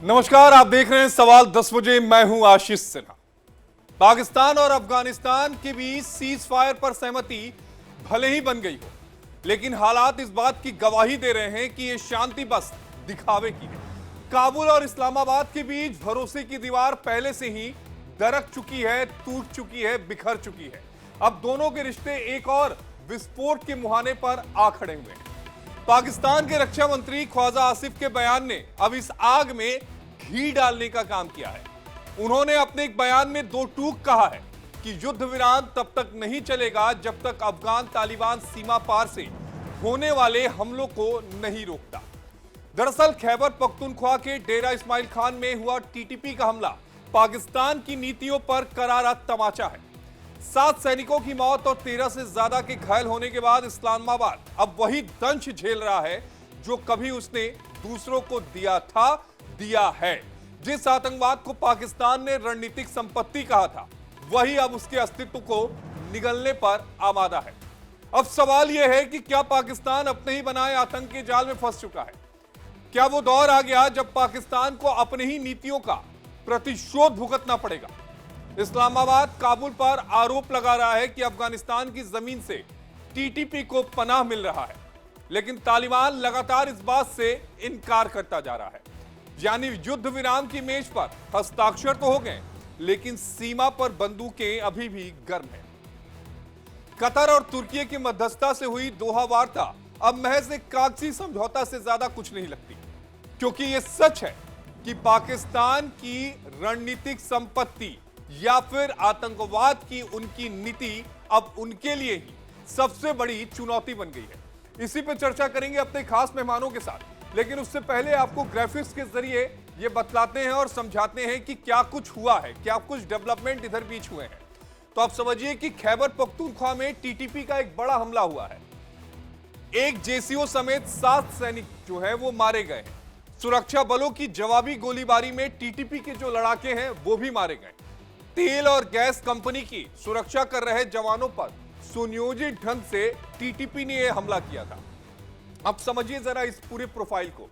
नमस्कार, आप देख रहे हैं सवाल 10 बजे। मैं हूं आशीष सिन्हा। पाकिस्तान और अफगानिस्तान के बीच सीज फायर पर सहमति भले ही बन गई हो, लेकिन हालात इस बात की गवाही दे रहे हैं कि यह शांति बस दिखावे की है। काबुल और इस्लामाबाद के बीच भरोसे की दीवार पहले से ही दरक चुकी है, टूट चुकी है, बिखर चुकी है। अब दोनों के रिश्ते एक और विस्फोट के मुहाने पर आ खड़े हुए हैं। पाकिस्तान के रक्षा मंत्री ख्वाजा आसिफ के बयान ने अब इस आग में घी डालने का काम किया है। उन्होंने अपने एक बयान में दो टूक कहा है कि युद्ध विराम तब तक नहीं चलेगा जब तक अफगान तालिबान सीमा पार से होने वाले हमलों को नहीं रोकता। दरअसल खैबर पख्तूनख्वा के डेरा इस्माइल खान में हुआ टीटीपी का हमला पाकिस्तान की नीतियों पर करारा तमाचा है। 7 सैनिकों की मौत और 13 से ज्यादा के घायल होने के बाद इस्लामाबाद अब वही दंश झेल रहा है जो कभी उसने दूसरों को दिया है। जिस आतंकवाद को पाकिस्तान ने रणनीतिक संपत्ति कहा था, वही अब उसके अस्तित्व को निगलने पर आमादा है। अब सवाल यह है कि क्या पाकिस्तान अपने ही बनाए आतंक के जाल में फंस चुका है? क्या वो दौर आ गया जब पाकिस्तान को अपनी ही नीतियों का प्रतिशोध भुगतना पड़ेगा? इस्लामाबाद काबुल पर आरोप लगा रहा है कि अफगानिस्तान की जमीन से टीटीपी को पनाह मिल रहा है, लेकिन तालिबान लगातार इस बात से इनकार करता जा रहा है। यानी युद्ध विराम की मेज पर हस्ताक्षर तो हो गए, लेकिन सीमा पर बंदूकें अभी भी गर्म हैं। कतर और तुर्की की मध्यस्थता से हुई दोहा वार्ता अब महज एक कागजी समझौता से ज्यादा कुछ नहीं लगती, क्योंकि यह सच है कि पाकिस्तान की रणनीतिक संपत्ति या फिर आतंकवाद की उनकी नीति अब उनके लिए ही सबसे बड़ी चुनौती बन गई है। इसी पर चर्चा करेंगे अपने खास मेहमानों के साथ, लेकिन उससे पहले आपको ग्राफिक्स के जरिए ये बतलाते हैं और समझाते हैं कि क्या कुछ हुआ है, क्या कुछ डेवलपमेंट इधर बीच हुए हैं। तो आप समझिए कि खैबर पख्तूनख्वा में टीटीपी का एक बड़ा हमला हुआ है। एक जेसीओ समेत 7 सैनिक जो है वो मारे गए हैं। सुरक्षा बलों की जवाबी गोलीबारी में टीटीपी के जो लड़ाके हैं वो भी मारे गए। तेल और गैस कंपनी की सुरक्षा कर रहे जवानों पर सुनियोजित ढंग से टीटीपी ने यह हमला किया था। अब समझिए जरा इस पूरे प्रोफाइल को।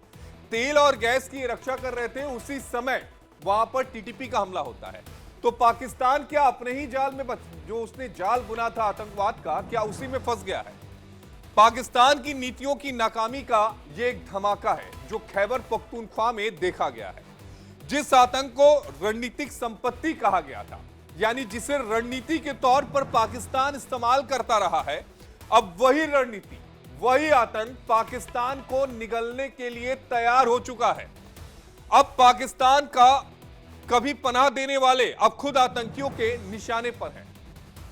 तेल और गैस की रक्षा कर रहे थे, उसी समय वहां पर टीटीपी का हमला होता है। तो पाकिस्तान क्या अपने ही जाल में जो उसने जाल बुना था आतंकवाद का, क्या उसी में फंस गया है? पाकिस्तान की नीतियों की नाकामी का यह एक धमाका है जो खैबर पख्तूनख्वा में देखा गया है। जिस आतंक को रणनीतिक संपत्ति कहा गया था, यानी जिसे रणनीति के तौर पर पाकिस्तान इस्तेमाल करता रहा है, अब वही रणनीति, वही आतंक पाकिस्तान को निगलने के लिए तैयार हो चुका है। अब पाकिस्तान का कभी पनाह देने वाले अब खुद आतंकियों के निशाने पर हैं।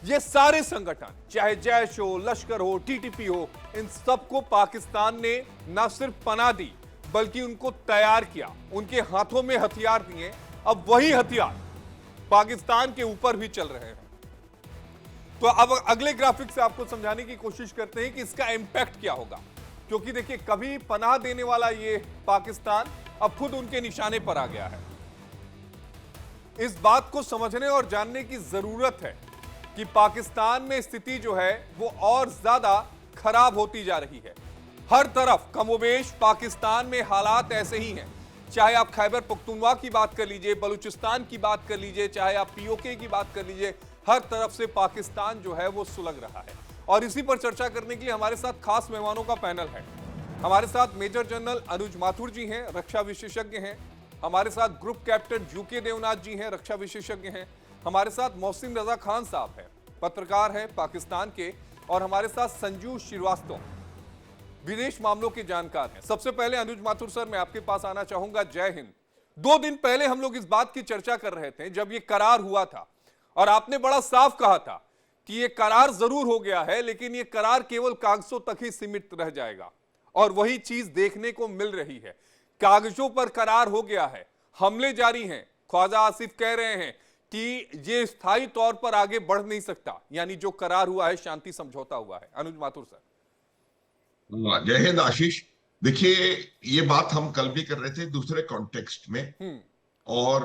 ये सारे संगठन, चाहे जैश हो, लश्कर हो, टीटीपी हो, इन सबको पाकिस्तान ने न सिर्फ पनाह दी बल्कि उनको तैयार किया, उनके हाथों में हथियार दिए। अब वही हथियार पाकिस्तान के ऊपर भी चल रहे हैं। तो अब अगले ग्राफिक से आपको समझाने की कोशिश करते हैं कि इसका इंपैक्ट क्या होगा, क्योंकि देखिए कभी पनाह देने वाला ये पाकिस्तान अब खुद उनके निशाने पर आ गया है। इस बात को समझने और जानने की जरूरत है कि पाकिस्तान में स्थिति जो है वो और ज्यादा खराब होती जा रही है। हर तरफ कमोबेश पाकिस्तान में हालात ऐसे ही हैं। चाहे आप खैबर पख्तूनख्वा की बात कर लीजिए, बलूचिस्तान की बात कर लीजिए, चाहे आप पीओके की बात कर लीजिए, हर तरफ से पाकिस्तान जो है वो सुलग रहा है। और इसी पर चर्चा करने के लिए हमारे साथ खास मेहमानों का पैनल है। हमारे साथ मेजर जनरल अनुज माथुर जी हैं, रक्षा विशेषज्ञ हैं। हमारे साथ ग्रुप कैप्टन यूके देवनाथ जी हैं, रक्षा विशेषज्ञ हैं। हमारे साथ मोहसिन रजा खान साहब हैं, पत्रकार हैं पाकिस्तान के। और हमारे साथ संजू श्रीवास्तव, विदेश मामलों के जानकार हैं। सबसे पहले अनुज माथुर सर, मैं आपके पास आना चाहूंगा। जय हिंद। 2 दिन पहले हम लोग इस बात की चर्चा कर रहे थे जब ये करार हुआ था, और आपने बड़ा साफ कहा था कि ये करार जरूर हो गया है, लेकिन ये करार केवल कागजों तक ही सीमित रह जाएगा। और वही चीज देखने को मिल रही है। कागजों पर करार हो गया है, हमले जारी हैं। ख्वाजा आसिफ कह रहे हैं कि ये स्थायी तौर पर आगे बढ़ नहीं सकता, यानी जो करार हुआ है शांति समझौता हुआ है। अनुज माथुर सर। जय हिंद आशीष। देखिए, ये बात हम कल भी कर रहे थे दूसरे कॉन्टेक्स्ट में, और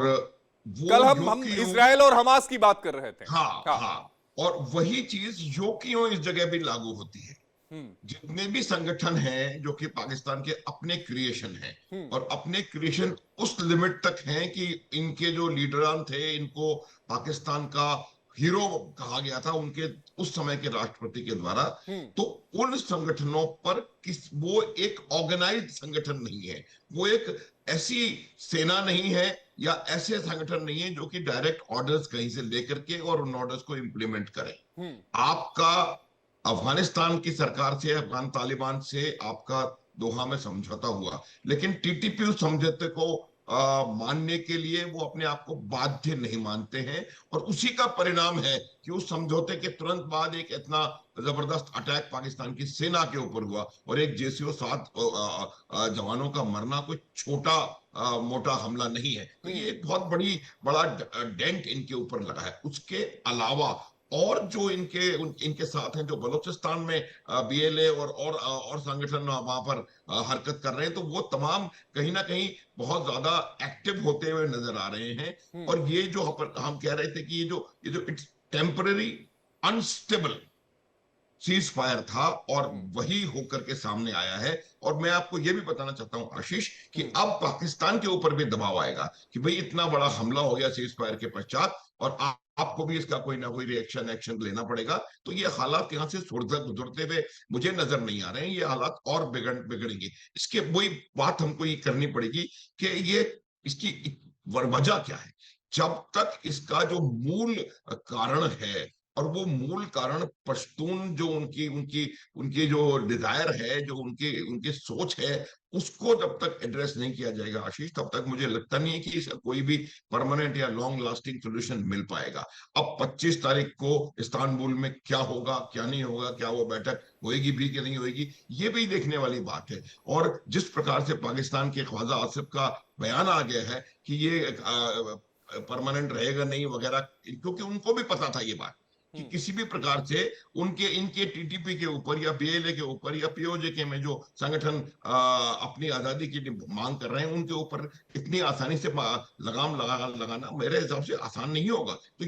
वो कल हम इजराइल और हमास की बात कर रहे थे। हाँ। और वही चीज जो कि इस जगह भी लागू होती है। जितने भी संगठन हैं जो कि पाकिस्तान के अपने क्रिएशन हैं और अपने क्रिएशन उस लिमिट तक हैं कि इनके जो लीडरान थे इनको पाकिस्तान का हीरो कहा गया था उनके उस समय के राष्ट्रपति के द्वारा। तो उन संगठनों पर वो एक ऑर्गेनाइज्ड संगठन नहीं है, वो एक ऐसी सेना नहीं है या ऐसे संगठन नहीं है जो कि डायरेक्ट ऑर्डर्स कहीं से लेकर के और उन ऑर्डर्स को इंप्लीमेंट करें। आपका अफगानिस्तान की सरकार से, अफगान तालिबान से आपका दोहा में समझौता हुआ, लेकिन टीटीपी उस समझौते को मानने के लिए वो अपने आप को बाध्य नहीं मानते हैं। और उसी का परिणाम है कि उस समझौते के तुरंत बाद एक इतना जबरदस्त अटैक पाकिस्तान की सेना के ऊपर हुआ और एक JCO 7 जवानों का मरना कोई छोटा मोटा हमला नहीं है। तो ये एक बहुत बड़ा डेंट इनके ऊपर लगा है। उसके अलावा और जो इनके साथ हैं, जो बलूचिस्तान में BLA और संगठन वहां पर हरकत कर रहे हैं, तो वो तमाम कहीं ना कहीं बहुत ज्यादा एक्टिव होते हुए नजर आ रहे हैं। और ये जो हम कह रहे थे कि ये जो it's temporary unstable cease fire था और वही होकर के सामने आया है। और मैं आपको यह भी बताना चाहता हूं आशीष कि अब पाकिस्तान के ऊपर भी दबाव आएगा कि भाई इतना बड़ा हमला हो गया सीज फायर के पश्चात और आपको भी इसका कोई ना कोई एक्शन लेना पड़ेगा। तो ये हालात यहाँ से गुजरते हुए मुझे नजर नहीं आ रहे हैं, ये हालात और बिगड़ेंगे। इसके वही बात हमको ये करनी पड़ेगी कि ये इसकी वजह क्या है। जब तक इसका जो मूल कारण है, और वो मूल कारण पश्तून जो उनकी उनकी उनकी जो डिजायर है, जो उनकी सोच है, उसको जब तक एड्रेस नहीं किया जाएगा आशीष, तब तक मुझे लगता नहीं है कि इसका कोई भी परमानेंट या लॉन्ग लास्टिंग सोल्यूशन मिल पाएगा। अब 25 तारीख को इस्तांबुल में क्या होगा क्या नहीं होगा, क्या वो बैठक होएगी भी कि नहीं होएगी, ये भी देखने वाली बात है। और जिस प्रकार से पाकिस्तान के ख्वाजा आसिफ का बयान आ गया है कि ये परमानेंट रहेगा नहीं वगैरह, क्योंकि उनको भी पता था ये बात कि किसी भी प्रकार से इनके टीटीपी के ऊपर या BLA के ऊपर या POJ में जो संगठन अपनी आजादी की मांग कर रहे हैं, उनके ऊपर इतनी आसानी से लगाम लगाना मेरे हिसाब से आसान नहीं होगा। तो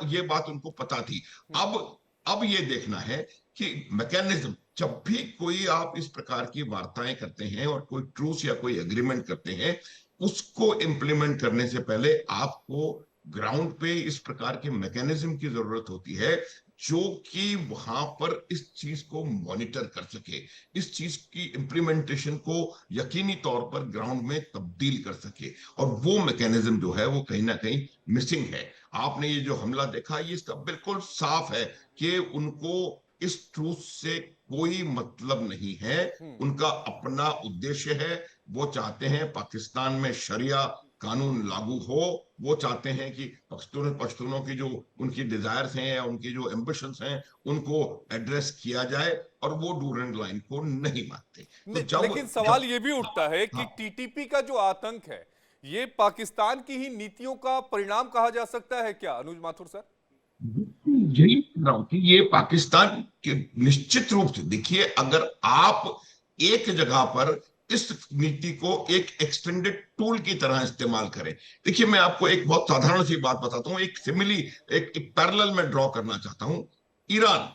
ये बात उनको पता थी। अब ये देखना है कि मैकेनिज्म, जब भी कोई आप इस प्रकार की वार्ताएं करते हैं और कोई ट्रूस या कोई एग्रीमेंट करते हैं, उसको इंप्लीमेंट करने से पहले आपको ग्राउंड पे इस प्रकार के मैकेनिज्म की जरूरत होती है जो कि वहां पर इस चीज को मॉनिटर कर सके, इस चीज की इंप्लीमेंटेशन को यकीनी तौर पर ग्राउंड में तब्दील कर सके। और वो मैकेनिज्म जो है वो कहीं ना कहीं मिसिंग है। आपने ये जो हमला देखा, ये इसका बिल्कुल साफ है कि उनको इस ट्रूथ से कोई मतलब नहीं है। उनका अपना उद्देश्य है। वो चाहते हैं पाकिस्तान में शरिया कानून लागू हो। वो चाहते हैं कि पश्तूनों की जो उनकी डिजायर्स हैं या उनकी जो एम्बिशंस हैं, उनको एड्रेस किया जाए, और वो डूरेंट लाइन को नहीं मानते। तो लेकिन सवाल ये भी उठता है कि हाँ, टीटीपी का जो आतंक है, ये पाकिस्तान की ही नीतियों का परिणाम कहा जा सकता है क्या, अनुज माथुर सर? यही कह रहा हूं कि ये पाकिस्तान के निश्चित रूप से, देखिए, अगर आप एक जगह पर इस नीति को एक एक्सटेंडेड टूल की तरह इस्तेमाल करें। देखिए, मैं आपको एक बहुत साधारण सी बात बताता हूं, एक सिमिली एक पैरेलल में ड्रॉ करना चाहता हूं। ईरान,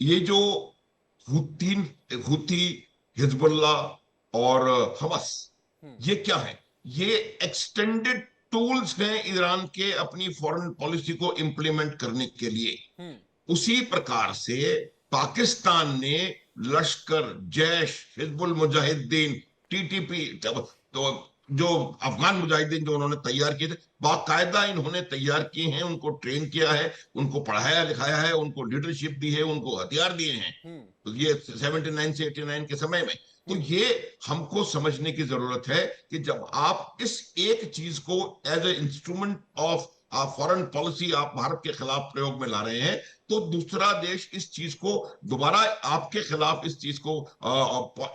ये जो हुती, हिजबुल्ला और हवस, ये क्या है? ये एक्सटेंडेड टूल्स हैं ईरान के अपनी फॉरेन पॉलिसी को इंप्लीमेंट करने के लिए। उसी प्रकार से पाकिस्तान ने लश्कर, जैश, हिजबुल मुजाहिदीन, TTP, तो जो अफगान मुजाहिदीन जो उन्होंने तैयार किए थे, बाकायदा इन्होंने तैयार किए हैं, उनको ट्रेन किया है, उनको पढ़ाया लिखाया है, उनको लीडरशिप दी है, उनको हथियार दिए हैं। तो ये 79 से 89 के समय में, तो ये हमको समझने की जरूरत है कि जब आप इस एक चीज को as a instrument of foreign policy आप भारत के खिलाफ प्रयोग में ला रहे हैं, तो दूसरा देश इस चीज को दोबारा आपके खिलाफ इस चीज को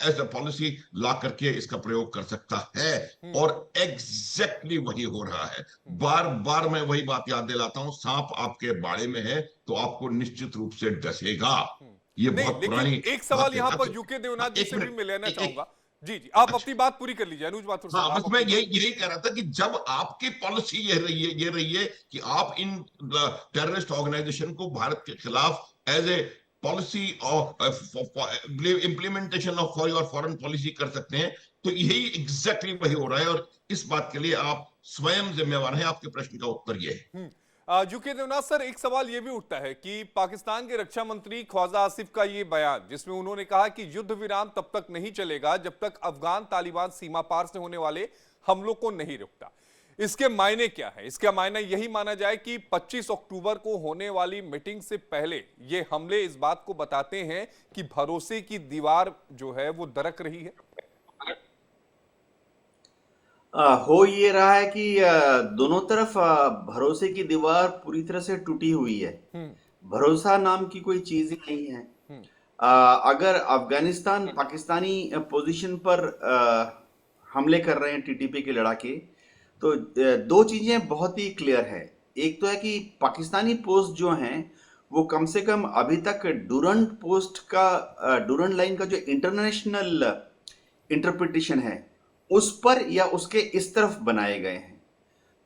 एज ए पॉलिसी ला करके इसका प्रयोग कर सकता है। और एग्जैक्टली वही हो रहा है। बार बार मैं वही बात याद दिलाता हूं, सांप आपके बाड़े में है तो आपको निश्चित रूप से डसेगा। ये नहीं, बहुत लेकिन पुरानी एक सवाल बात है। यहां पर यूके देवनाथ जी एक से भी मिनट, मैं लेना एक चाहूंगा। एक जी जी, आप अच्छा, अपनी बात पूरी कर लीजिए अनुज माथुर हाँ, साहब। बस मैं यही कह रहा था कि जब आपकी पॉलिसी ये रही है कि आप इन टेररिस्ट ऑर्गेनाइजेशन को भारत के खिलाफ एज ए पॉलिसी और implementation of for your foreign policy कर सकते हैं। तो यही एग्जैक्टली वही हो रहा है, और इस बात के लिए आप स्वयं जिम्मेवार हैं। आपके प्रश्न का उत्तर यह है। यूके देवनाथ सर, एक सवाल यह भी उठता है कि पाकिस्तान के रक्षा मंत्री ख्वाजा आसिफ का यह बयान, जिसमें उन्होंने कहा कि युद्ध विराम तब तक नहीं चलेगा जब तक अफगान तालिबान सीमा पार से होने वाले हमलों को नहीं रोकता, इसके मायने क्या है? इसका मायना यही माना जाए कि 25 अक्टूबर को होने वाली मीटिंग से पहले ये हमले इस बात को बताते हैं कि भरोसे की दीवार जो है वो दरक रही है। हो ये रहा है कि दोनों तरफ भरोसे की दीवार पूरी तरह से टूटी हुई है। भरोसा नाम की कोई चीज ही नहीं है। अगर अफगानिस्तान पाकिस्तानी पोजीशन पर हमले कर रहे हैं टीटीपी के लड़ाके, तो दो चीजें बहुत ही क्लियर है। एक तो है कि पाकिस्तानी पोस्ट जो हैं वो कम से कम अभी तक डूरंड लाइन का जो इंटरनेशनल इंटरप्रिटेशन है उस पर या उसके इस तरफ बनाए गए हैं।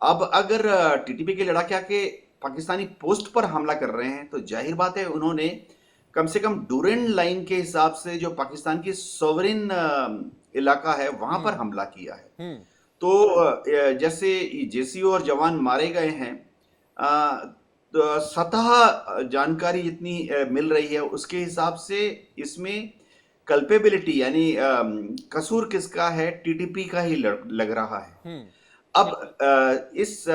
अब अगर टीटीपी के लड़ाके आके पाकिस्तानी पोस्ट पर हमला कर रहे हैं तो जाहिर बात है उन्होंने कम से कम डूरेंट लाइन के हिसाब से जो पाकिस्तान की सोवरेन इलाका है वहां पर हमला किया है। तो जैसे जेसीओ और जवान मारे गए हैं, तो सतह जानकारी जितनी मिल रही है उसके हिसाब से इसमें कल्पेबिलिटी यानी कसूर किसका है, टीटीपी का ही लग रहा है। अब इस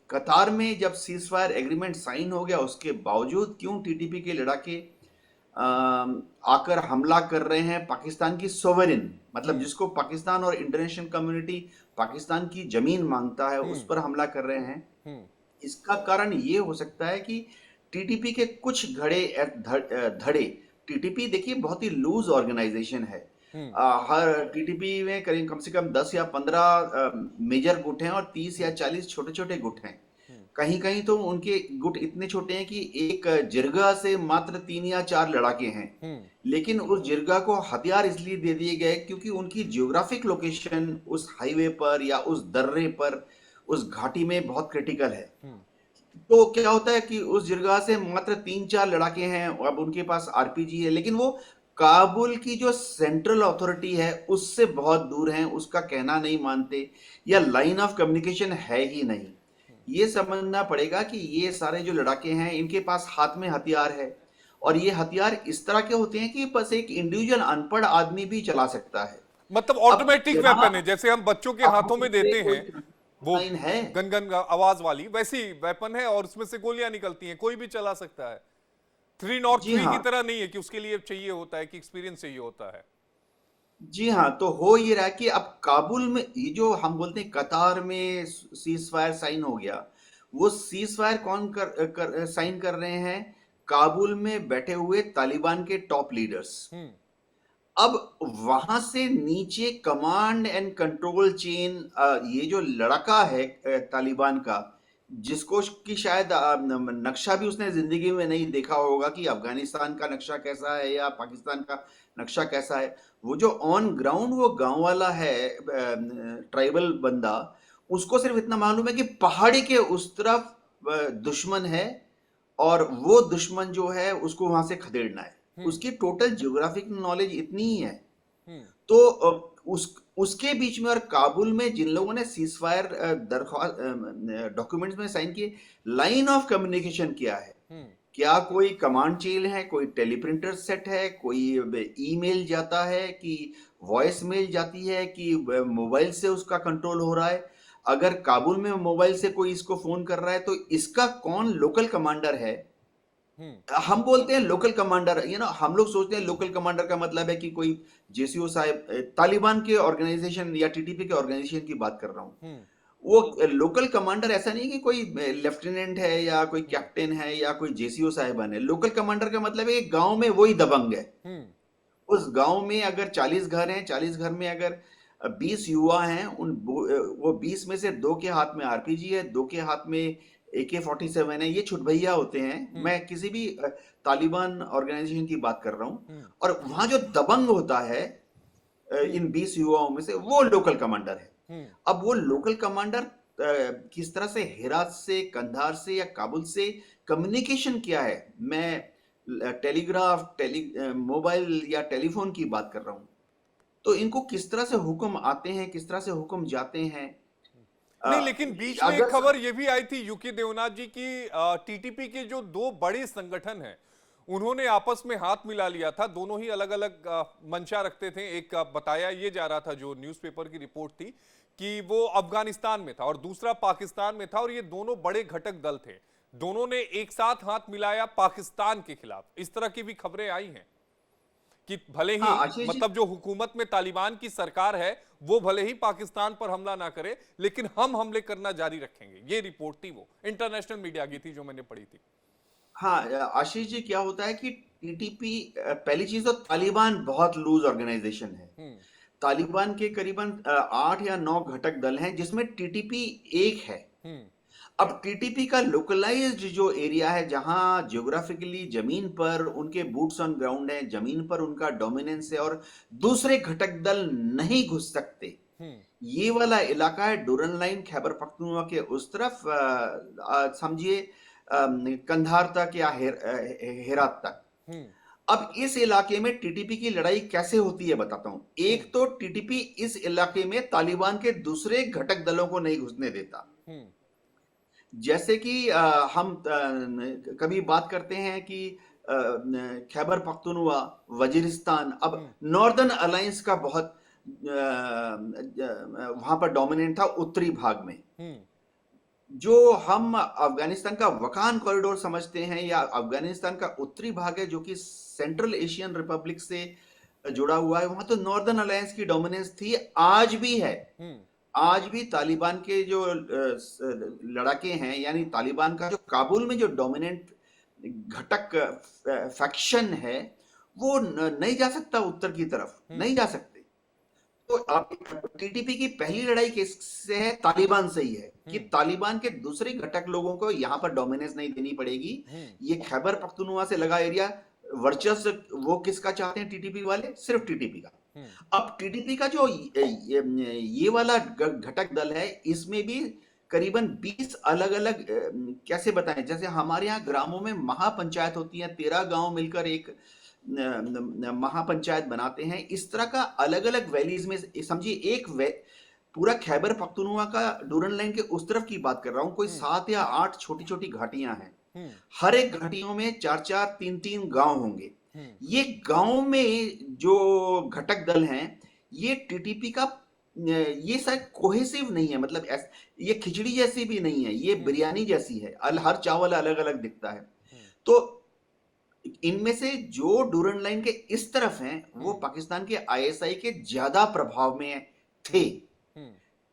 कतार में जब सीज फायर एग्रीमेंट साइन हो गया उसके बावजूद क्यों टीटीपी के लड़ाके आकर हमला कर रहे हैं पाकिस्तान की सोवरेन, मतलब जिसको पाकिस्तान और इंटरनेशनल कम्युनिटी पाकिस्तान की जमीन मांगता है, उस पर हमला कर रहे हैं। इसका कारण ये हो सकता है कि टीटीपी के कुछ धड़े टीटीपी देखिए बहुत ही लूज ऑर्गेनाइजेशन है। हर टीटीपी में करीब कम से कम 10 या 15 मेजर गुट हैं और 30 या 40 छोटे छोटे गुट हैं। कहीं कहीं तो उनके गुट इतने छोटे हैं कि एक जिरगा से मात्र 3 या 4 लड़ाके हैं। लेकिन उस जिरगा को हथियार इसलिए दे दिए गए क्योंकि उनकी जियोग्राफिक लोकेशन उस हाईवे पर या उस दर्रे पर, उस घाटी में बहुत क्रिटिकल है। तो क्या होता है कि उस जिरगा से मात्र 3-4 लड़ाके हैं, अब उनके पास आरपीजी है, लेकिन वो काबुल की जो सेंट्रल अथॉरिटी है उससे बहुत दूर हैं, उसका कहना नहीं मानते या लाइन ऑफ कम्युनिकेशन है ही नहीं। ये समझना पड़ेगा कि ये सारे जो लड़ाके हैं इनके पास हाथ में हथियार है, और ये हथियार इस तरह के होते हैं कि बस एक इंडिविजुअल अनपढ़ आदमी भी चला सकता है। मतलब ऑटोमेटिक वेपन है, जैसे हम बच्चों के हाथों में देते हैं वो है गन आवाज वाली, वैसी वेपन है और उसमें से गोलियां निकलती हैं, कोई भी चला सकता है। 303 की तरह नहीं है कि उसके लिए चाहिए होता है कि एक्सपीरियंस चाहिए होता है। जी हाँ, तो हो ये रहा है कि अब काबुल में ये जो हम बोलते हैं कतार में सीज फायर साइन हो गया, वो सीज फायर कौन साइन कर रहे हैं? काबुल में बैठे हुए तालिबान के टॉप लीडर्स। अब वहां से नीचे कमांड एंड कंट्रोल चेन, ये जो लड़का है तालिबान का, जिसको कि शायद नक्शा भी उसने जिंदगी में नहीं देखा होगा कि अफगानिस्तान का नक्शा कैसा है या पाकिस्तान का नक्शा कैसा है, वो जो ऑन ग्राउंड वो गांव वाला है, ट्राइबल बंदा, उसको सिर्फ इतना मालूम है कि पहाड़ी के उस तरफ दुश्मन है और वो दुश्मन जो है उसको वहां से खदेड़ना है। उसकी टोटल जियोग्राफिक नॉलेज इतनी ही है। तो उसके बीच में और काबुल में जिन लोगों ने सीज फायर डॉक्यूमेंट्स में साइन किए, लाइन ऑफ कम्युनिकेशन क्या है? क्या कोई कमांड चेन है, कोई टेलीप्रिंटर सेट है, कोई ईमेल जाता है कि वॉइस मेल जाती है कि मोबाइल से उसका कंट्रोल हो रहा है? अगर काबुल में मोबाइल से कोई इसको फोन कर रहा है तो इसका कौन लोकल कमांडर है? हम बोलते हैं लोकल कमांडर, हम लोग सोचते हैं लोकल कमांडर का मतलब है कि कोई जेसीओ साहब, तालिबान के ऑर्गेनाइजेशन या टीटीपी के ऑर्गेनाइजेशन की बात कर रहा हूं। वो लोकल कमांडर ऐसा नहीं कि कोई लेफ्टिनेंट है या कोई कैप्टन है या कोई जेसीओ साहिबान है। लोकल कमांडर का मतलब है कि गांव में वही दबंग है। उस गांव में अगर 40 घर हैं, 40 घर में अगर 20 युवा हैं, वो 20 में से 2 के हाथ में आरपीजी है, 2 के हाथ में AK-47 है, ये छुटभैया होते हैं। मैं किसी भी तालिबान ऑर्गेनाइजेशन की बात कर रहा हूं, और वहां जो दबंग होता है इन 20 युवाओं में से, वो लोकल कमांडर है। अब वो लोकल कमांडर किस तरह से हेरात से, कंधार से या काबुल से कम्युनिकेशन किया है, मैं मोबाइल या टेलीफोन की बात कर रहा हूं, तो इनको किस तरह से हुक्म आते हैं, किस तरह से हुक्म जाते हैं। नहीं, अ, लेकिन बीच में एक अगर खबर यह भी आई थी यूके देवनाथ जी की, टीटीपी के जो दो बड़े संगठन हैं उन्होंने आपस में हाथ मिला लिया था। दोनों ही अलग अलग मंशा रखते थे। एक बताया ये जा रहा था, जो न्यूज़पेपर की रिपोर्ट थी, कि वो अफगानिस्तान में था और दूसरा पाकिस्तान में था, और ये दोनों बड़े घटक दल थे। दोनों ने एक साथ हाथ मिलाया पाकिस्तान के खिलाफ। इस तरह की भी खबरें आई हैं कि भले हाँ ही आशीष जी, मतलब जो हुकूमत में तालिबान की सरकार है वो भले ही पाकिस्तान पर हमला ना करे, लेकिन हम हमले करना जारी रखेंगे। ये रिपोर्ट थी, वो इंटरनेशनल मीडिया की थी जो मैंने पढ़ी थी। हाँ आशीष जी, क्या होता है कि टीटीपी, पहली चीज तो तालिबान बहुत लूज ऑर्गेनाइजेशन है। हम्म। तालिबान के करीबन 8 या 9 घटक दल हैं, जिसमें टीटीपी एक है। हम्म। अब टीटीपी का लोकलाइज्ड जो एरिया है, जहां ज्योग्राफिकली जमीन पर उनके बूट्स ऑन ग्राउंड है, जमीन पर उनका डोमिनेंस है और दूसरे घटक दल नहीं घुस सकते, हम्म। ये वाला इलाका है डूरन लाइन, खैबर पख्तूनख्वा के उस तरफ, समझिए कंधार तक या हेरात तक। हम्म। अब इस इलाके में टीटीपी की लड़ाई कैसे होती है बताता हूं। हम्म। एक तो टीटीपी इस इलाके में तालिबान के दूसरे घटक दलों को नहीं घुसने देता। हम्म। जैसे कि हम कभी बात करते हैं कि खैबर पख्तूनख्वा, वजीरिस्तान, अब हम्म। नॉर्दर्न अलायंस का बहुत वहां पर डोमिनेंट था उत्तरी भाग में। हम्म। जो हम अफगानिस्तान का वकान कॉरिडोर समझते हैं, या अफगानिस्तान का उत्तरी भाग है जो कि सेंट्रल एशियन रिपब्लिक से जुड़ा हुआ है, वहां तो नॉर्दर्न अलायंस की डोमिनेंस थी, आज भी है। हम्म। आज भी तालिबान के जो लड़ाके हैं, यानी तालिबान का जो काबुल में जो डोमिनेंट घटक फैक्शन है, वो नहीं जा सकता उत्तर की तरफ, नहीं जा सकते। तो आप टीटीपी की पहली लड़ाई किससे है? तालिबान से ही है, कि हम्म। तालिबान के दूसरे घटक लोगों को यहां पर डोमिनेंस नहीं देनी पड़ेगी। हम्म। ये खैबर पख्तूनख्वा से लगा एरिया, वर्चस्व वो किसका चाहते हैं? टीटीपी वाले, सिर्फ टीटीपी का। हम्म। अब टीटीपी का जो ये वाला घटक दल है, इसमें भी करीबन 20 अलग अलग, कैसे बताएं, जैसे हमारे यहाँ ग्रामों में महापंचायत होती है, 13 गांव मिलकर एक महापंचायत बनाते हैं। इस तरह का अलग अलग वैलीज में, समझिए एक पूरा खैबर पख्तूनख्वा का डूरन लाइन के उस तरफ की बात कर रहा हूं, कोई 7 या 8 छोटी छोटी घाटियां हैं। हम्म। हर एक घाटियों में 4-4, 3-3 गांव होंगे। हम्म। ये गांव में जो घटक दल हैं, ये टीटीपी का, ये शायद कोहेसिव नहीं है, मतलब ये खिचड़ी जैसी भी नहीं है, ये बिरयानी जैसी है, हर चावल अलग अलग दिखता है। तो इनमें से जो डूरन लाइन के इस तरफ हैं, वो पाकिस्तान के आईएसआई के ज्यादा प्रभाव में थे।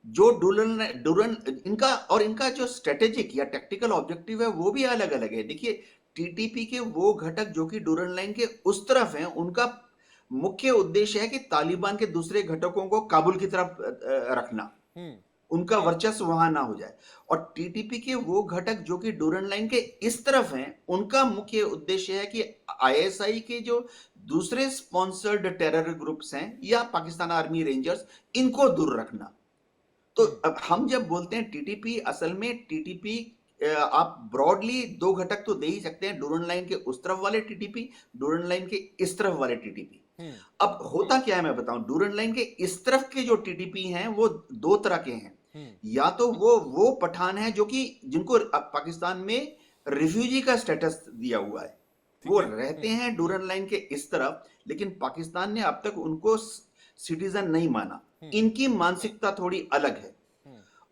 जो डूरन डूरन इनका और इनका जो स्ट्रेटेजिक या टेक्टिकल ऑब्जेक्टिव है, वो भी अलग अलग है। देखिए, टीटीपी के वो घटक जो कि डूरन लाइन के उस तरफ हैं, उनका मुख्य उद्देश्य है कि तालिबान के दूसरे घटकों को काबुल की तरफ रखना, उनका वर्चस्व वहां ना हो जाए। और टीटीपी के वो घटक जो कि डूरन लाइन के इस तरफ हैं, उनका मुख्य उद्देश्य है कि आईएसआई के जो दूसरे स्पॉन्सर्ड टेरर ग्रुप्स हैं या पाकिस्तान आर्मी रेंजर्स, इनको दूर रखना। तो अब हम जब बोलते हैं टीटीपी, असल में टीटीपी आप ब्रॉडली 2 घटक तो दे ही सकते हैं, डूरन लाइन के उस तरफ वाले टीटीपी, डूरन लाइन के इस तरफ वाले टीटीपी। अब होता क्या है मैं बताऊं, डूरन लाइन के इस तरफ के जो टीटीपी हैं, वो 2 तरह के हैं। या तो वो पठान है जो कि जिनको पाकिस्तान में रिफ्यूजी का स्टेटस दिया हुआ है, वो रहते हैं डूरन लाइन के इस तरफ, लेकिन पाकिस्तान ने अब तक उनको सिटीजन नहीं माना। इनकी मानसिकता थोड़ी अलग है।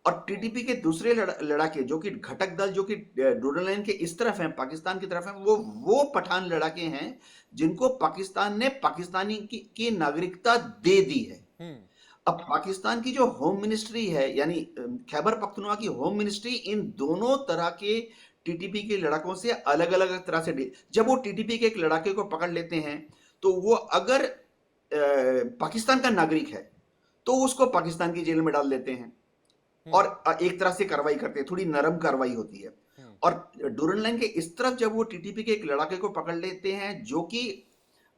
और टीटीपी के दूसरे लड़ाके जो कि घटक दल जो कि डूरन लाइन के इस तरफ हैं, पाकिस्तान की तरफ हैं, वो पठान लड़ाके हैं जिनको पाकिस्तान ने पाकिस्तानी की नागरिकता दे दी है। अब पाकिस्तान की जो होम मिनिस्ट्री है, यानी खैबर पख्तूनख्वा की होम मिनिस्ट्री, इन दोनों तरह के टीटीपी के लड़ाकों से अलग अलग तरह से जब वो टीटीपी के एक लड़ाके को पकड़ लेते हैं, तो वो अगर पाकिस्तान का नागरिक है तो उसको पाकिस्तान की जेल में डाल देते हैं और एक तरह से कार्रवाई करते हैं, थोड़ी नरम कार्रवाई होती है। और डूरन लाइन के इस तरफ जब वो टीटीपी के एक लड़ाके को पकड़ लेते हैं जो कि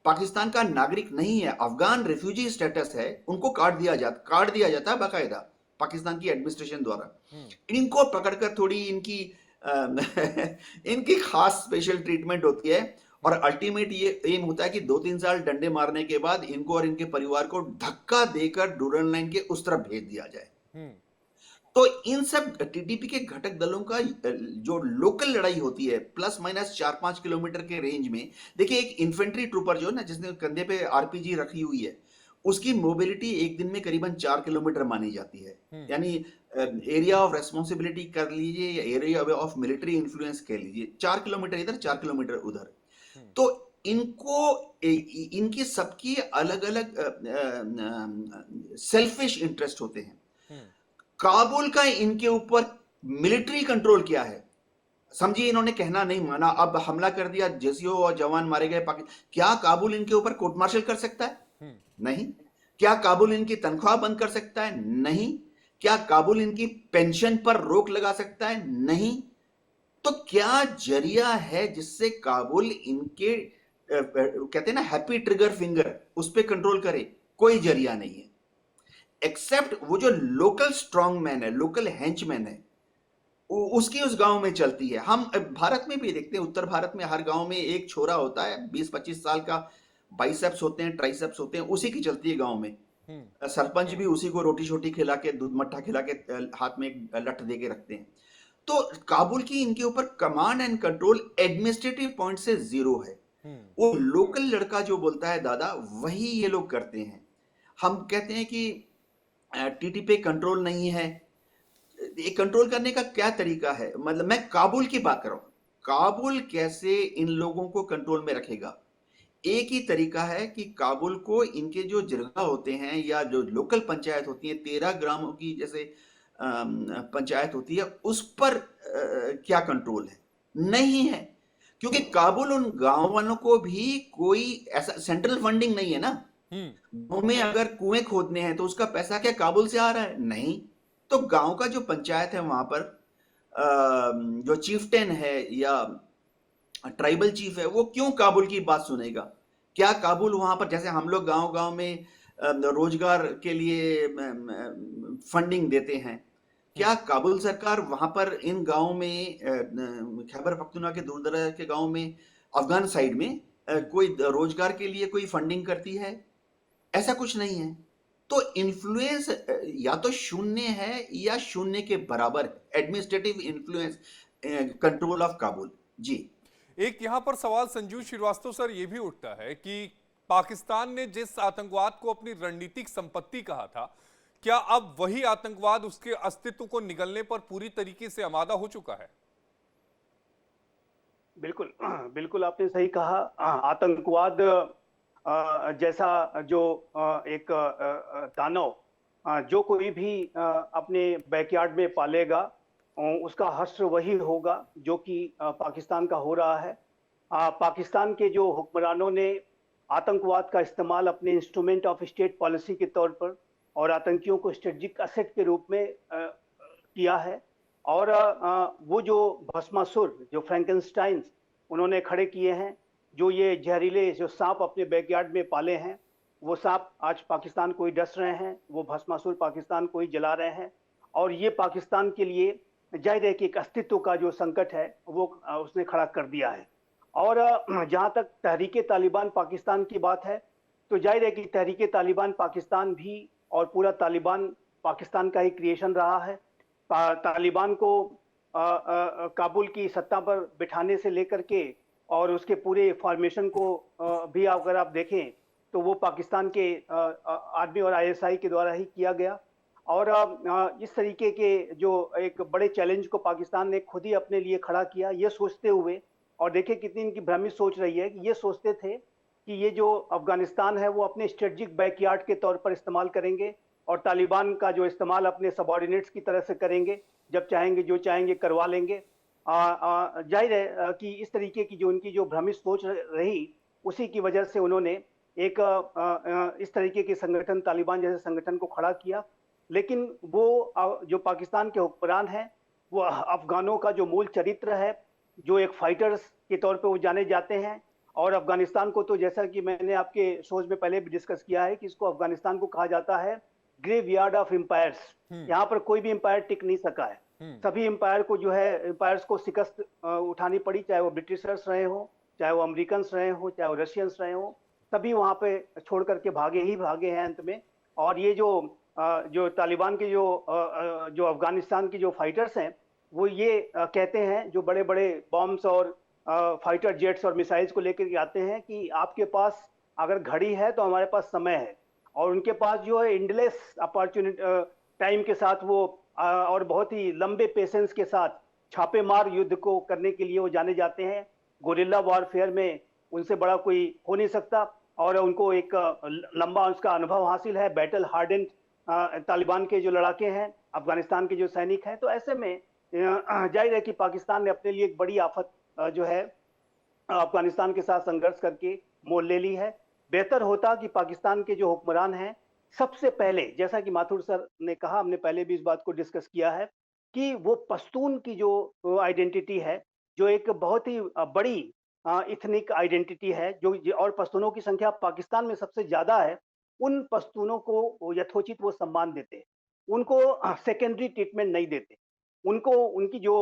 पाकिस्तान का नागरिक नहीं है, अफगान रिफ्यूजी स्टेटस है, उनको काट दिया जाता है बाकायदा पाकिस्तान की एडमिनिस्ट्रेशन द्वारा। इनको पकड़कर थोड़ी इनकी इनकी खास स्पेशल ट्रीटमेंट होती है और अल्टीमेट ये एम होता है कि 2-3 साल डंडे मारने के बाद इनको और इनके परिवार को धक्का देकर डूरन लाइन के उस तरफ भेज दिया जाए। तो इन सब टीडीपी के घटक दलों का जो लोकल लड़ाई होती है प्लस माइनस 4-5 किलोमीटर के रेंज में, देखिए एक इन्फेंट्री ट्रूपर जो है ना, जिसने कंधे पे आरपीजी रखी हुई है, उसकी मोबिलिटी एक दिन में करीबन 4 किलोमीटर मानी जाती है। यानी एरिया ऑफ रेस्पॉन्सिबिलिटी कर लीजिए या एरिया ऑफ मिलिट्री इन्फ्लुएंस कह लीजिए, 4 किलोमीटर इधर 4 किलोमीटर उधर। तो इनको इनकी सबकी अलग अलग सेल्फिश इंटरेस्ट होते हैं। काबुल का इनके ऊपर मिलिट्री कंट्रोल क्या है, समझिए इन्होंने कहना नहीं माना, अब हमला कर दिया, जेसीओ और जवान मारे गए, क्या काबुल इनके ऊपर कोर्ट मार्शल कर सकता है? नहीं। क्या काबुल इनकी तनख्वाह बंद कर सकता है? नहीं। क्या काबुल इनकी पेंशन पर रोक लगा सकता है? नहीं। तो क्या जरिया है जिससे काबुल इनके कहते हैं ना हैप्पी ट्रिगर फिंगर, उस पर कंट्रोल करे? कोई जरिया नहीं है एक्सेप्ट वो जो लोकल स्ट्रॉन्ग मैन है, लोकल हेंचमैन है, उसकी उस गांव में चलती है। हम भारत में भी देखते हैं, उत्तर भारत में हर गांव में एक छोरा होता है 20-25 साल का, बाइसेप्स होते हैं, ट्राइसेप्स होते हैं, उसी की चलती है गांव में। सरपंच भी उसी को रोटी छोटी खिला के, दूध मट्ठा खिला के हाथ में लठ दे के रखते हैं। तो काबुल की इनके ऊपर command and control administrative point से जीरो है। वो लोकल लड़का जो बोलता है दादा, वही ये लोग करते हैं। हम कहते हैं कि टीटीपी कंट्रोल नहीं है, ये कंट्रोल करने का क्या तरीका है? मतलब मैं काबुल की बात कर रहा हूं, काबुल कैसे इन लोगों को कंट्रोल में रखेगा? एक ही तरीका है कि काबुल को इनके जो जिरगा होते हैं या जो लोकल पंचायत होती है, 13 ग्रामों की जैसे पंचायत होती है, उस पर क्या कंट्रोल है? नहीं है, क्योंकि काबुल उन गांव वालों को भी कोई ऐसा सेंट्रल फंडिंग नहीं है ना। गांव में अगर कुएं खोदने हैं तो उसका पैसा क्या काबुल से आ रहा है? नहीं। तो गांव का जो पंचायत है वहां पर जो चीफटेन है या ट्राइबल चीफ है, वो क्यों काबुल की बात सुनेगा? क्या काबुल वहां पर, जैसे हम लोग गांव गांव में रोजगार के लिए फंडिंग देते हैं, क्या काबुल सरकार वहां पर इन गांव में, खैबर पख्तूनख्वा के दूर दराज के गांव में, अफगान साइड में कोई रोजगार के लिए कोई फंडिंग करती है? ऐसा कुछ नहीं है। तो इन्फ्लुएंस या तो शून्य है या शून्य के बराबर है, administrative influence, control of Kabul. जी, एक यहां पर सवाल संजू श्रीवास्तव सर ये भी उठता है कि पाकिस्तान ने जिस आतंकवाद को अपनी रणनीतिक संपत्ति कहा था, क्या अब वही आतंकवाद उसके अस्तित्व को निगलने पर पूरी तरीके से आमादा हो चुका है? बिल्कुल बिल्कुल आपने सही कहा। आतंकवाद जैसा जो एक दानव जो कोई भी अपने बैकयार्ड में पालेगा, उसका हश्र वही होगा जो कि पाकिस्तान का हो रहा है। पाकिस्तान के जो हुक्मरानों ने आतंकवाद का इस्तेमाल अपने इंस्ट्रूमेंट ऑफ स्टेट पॉलिसी के तौर पर और आतंकियों को स्ट्रेटेजिक असेट के रूप में किया है। और वो जो भस्मासुर, जो फ्रैंकेनस्टाइन्स उन्होंने खड़े किए हैं, जो ये जहरीले जो सांप अपने बैकयार्ड में पाले हैं, वो सांप आज पाकिस्तान को ही डस रहे हैं, वो भस्मासुर पाकिस्तान को ही जला रहे हैं। और ये पाकिस्तान के लिए जाहिर है कि एक अस्तित्व का जो संकट है वो उसने खड़ा कर दिया है। और जहाँ तक तहरीके तालिबान पाकिस्तान की बात है, तो जाहिर है कि तहरीके तालिबान पाकिस्तान भी और पूरा तालिबान पाकिस्तान का ही क्रिएशन रहा है। तालिबान को काबुल की सत्ता पर बिठाने से लेकर के और उसके पूरे फॉर्मेशन को भी अगर आप देखें तो वो पाकिस्तान के आर्मी और आईएसआई के द्वारा ही किया गया। और इस तरीके के जो एक बड़े चैलेंज को पाकिस्तान ने खुद ही अपने लिए खड़ा किया, ये सोचते हुए, और देखिए कितनी इनकी भ्रमित सोच रही है कि ये सोचते थे कि ये जो अफगानिस्तान है वो अपने स्ट्रेटेजिक बैकयार्ड के तौर पर इस्तेमाल करेंगे और तालिबान का जो इस्तेमाल अपने सबॉर्डिनेट्स की तरह से करेंगे, जब चाहेंगे जो चाहेंगे करवा लेंगे। जाहिर है कि इस तरीके की जो उनकी जो भ्रमित सोच रही, उसी की वजह से उन्होंने एक इस तरीके के संगठन, तालिबान जैसे संगठन को खड़ा किया। लेकिन वो जो पाकिस्तान के हुक्मरान हैं, वो अफगानों का जो मूल चरित्र है, जो एक फाइटर्स के तौर पे वो जाने जाते हैं। और अफगानिस्तान को तो जैसा कि मैंने आपके शोज में पहले भी डिस्कस किया है कि इसको अफगानिस्तान को कहा जाता है ग्रेवयार्ड ऑफ एम्पायर्स। यहाँ पर कोई भी एम्पायर टिक नहीं सका है। सभी एम्पायर को जो है, एम्पायर्स को शिकस्त उठानी पड़ी, चाहे वो ब्रिटिशर्स रहे हो चाहे वो अमेरिकन रहे हो, चाहे वो रशियंस रहे हो, सभी वहां पे छोड़ करके भागे हैं अंत में। और ये जो तालिबान के जो अफगानिस्तान की जो फाइटर्स हैं, वो ये कहते हैं, जो बड़े बड़े बॉम्ब्स और फाइटर जेट्स और मिसाइल्स को लेकर के आते हैं, कि आपके पास अगर घड़ी है तो हमारे पास समय है। और उनके पास जो है इंडलेस अपॉर्चुनिटी टाइम के साथ वो और बहुत ही लंबे पेशेंस के साथ छापेमार युद्ध को करने के लिए वो जाने जाते हैं। गोरिल्ला वॉरफेयर में उनसे बड़ा कोई हो नहीं सकता, और उनको एक लंबा उसका अनुभव हासिल है। बैटल हार्डेंड तालिबान के जो लड़ाके हैं, अफगानिस्तान के जो सैनिक हैं। तो ऐसे में जाहिर है कि पाकिस्तान ने अपने लिए एक बड़ी आफत जो है अफगानिस्तान के साथ संघर्ष करके मोल ले ली है। बेहतर होता कि पाकिस्तान के जो हुक्मरान हैं, सबसे पहले, जैसा कि माथुर सर ने कहा, हमने पहले भी इस बात को डिस्कस किया है, कि वो पश्तून की जो आइडेंटिटी है, जो एक बहुत ही बड़ी इथनिक आइडेंटिटी है, और पश्तूनों की संख्या पाकिस्तान में सबसे ज्यादा है, उन पश्तूनों को यथोचित वो सम्मान देते हैं, उनको सेकेंडरी ट्रीटमेंट नहीं देते, उनको उनकी जो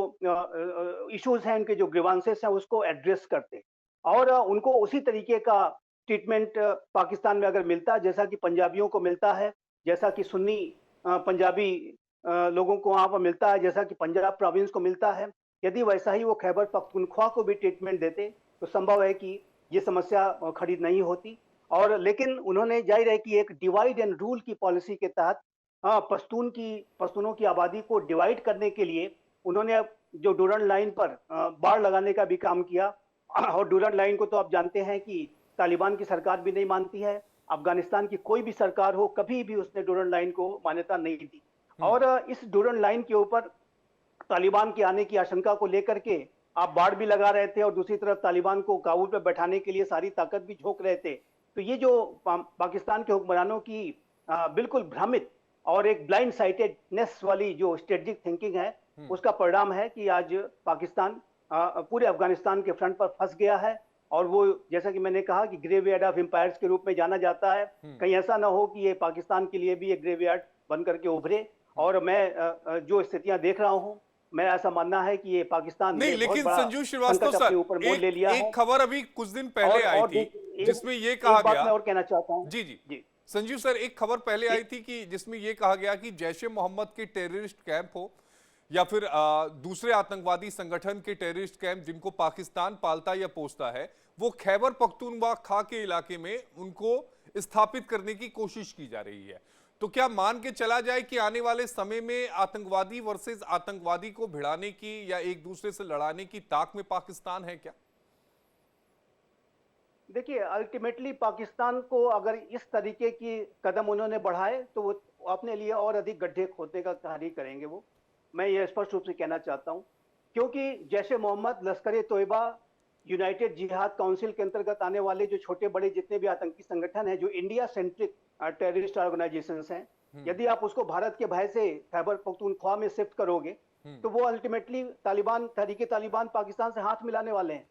इश्यूज हैं, उनके जो ग्रीवांसेस हैं, उसको एड्रेस करते हैं, और उनको उसी तरीके का ट्रीटमेंट पाकिस्तान में अगर मिलता है जैसा कि पंजाबियों को मिलता है, जैसा कि सुन्नी पंजाबी लोगों को वहां पर मिलता है, जैसा कि पंजाब प्रोविंस को मिलता है, यदि वैसा ही वो खैबर पख्तूनख्वा को भी ट्रीटमेंट देते तो संभव है कि ये समस्या खड़ी नहीं होती। और लेकिन उन्होंने जाहिर है कि एक डिवाइड एंड रूल की पॉलिसी के तहत पश्तूनों की आबादी को डिवाइड करने के लिए उन्होंने जो डूरन लाइन पर बाड़ लगाने का भी काम किया। और डूरन लाइन को तो आप जानते हैं कि तालिबान की सरकार भी नहीं मानती है, अफगानिस्तान की कोई भी सरकार हो, कभी भी उसने डूरन लाइन को मान्यता नहीं दी। और इस डूरन लाइन के ऊपर तालिबान के आने की आशंका को लेकर के आप बाड़ भी लगा रहे थे, और दूसरी तरफ तालिबान को काबू पर बैठाने के लिए सारी ताकत भी झोंक रहे थे। तो ये जो पाकिस्तान के हुक्मरानों की बिल्कुल भ्रमित और एक ब्लाइंड साइटेडनेस वाली जो स्ट्रेटेजिक थिंकिंग है, उसका परिणाम है कि आज पाकिस्तान पूरे अफगानिस्तान के फ्रंट पर फंस गया है। और वो, जैसा कि मैंने कहा, कि ग्रेवयार्ड ऑफ एम्पायर्स के रूप में जाना जाता है। कहीं ऐसा ना हो कि ये पाकिस्तान के लिए भी एक ग्रेवयार्ड बन करके उभरे। और मैं जो स्थितियां देख रहा हूं, मैं ऐसा मानना है कि ये पाकिस्तान नहीं, लेकिन संजू श्रीवास्तव सर, एक खबर अभी कुछ दिन पहले आई थी जिसमें ये कहा गया, मैं और कहना चाहता हूं। जी संजीव सर, एक खबर पहले आई थी कि जिसमें यह कहा गया कि जैश ए मोहम्मद के टेररिस्ट कैंप हो या फिर दूसरे आतंकवादी संगठन के टेररिस्ट कैंप जिनको पाकिस्तान पालता या पोसता है, वो खैबर पख्तूनख्वा के इलाके में उनको स्थापित करने की कोशिश की जा रही है। तो क्या मान के चला जाए कि आने वाले समय में आतंकवादी वर्सेस आतंकवादी को भिड़ाने की या एक दूसरे से लड़ाने की ताक में पाकिस्तान है क्या? देखिए, अल्टीमेटली पाकिस्तान को अगर इस तरीके की कदम उन्होंने बढ़ाए तो वो अपने लिए और अधिक गड्ढे खोदने का कार्य करेंगे। वो, मैं ये स्पष्ट रूप से कहना चाहता हूं, क्योंकि जैश ए मोहम्मद, लश्कर तोयबा, यूनाइटेड जिहाद काउंसिल के अंतर्गत आने वाले जो छोटे बड़े जितने भी आतंकी संगठन हैं, जो इंडिया सेंट्रिक टेररिस्ट ऑर्गेनाइजेशंस हैं, यदि आप उसको भारत के भय से खैबर पख्तूनख्वा में शिफ्ट करोगे तो वो अल्टीमेटली तालिबान, तहरीके तालिबान पाकिस्तान से हाथ मिलाने वाले हैं।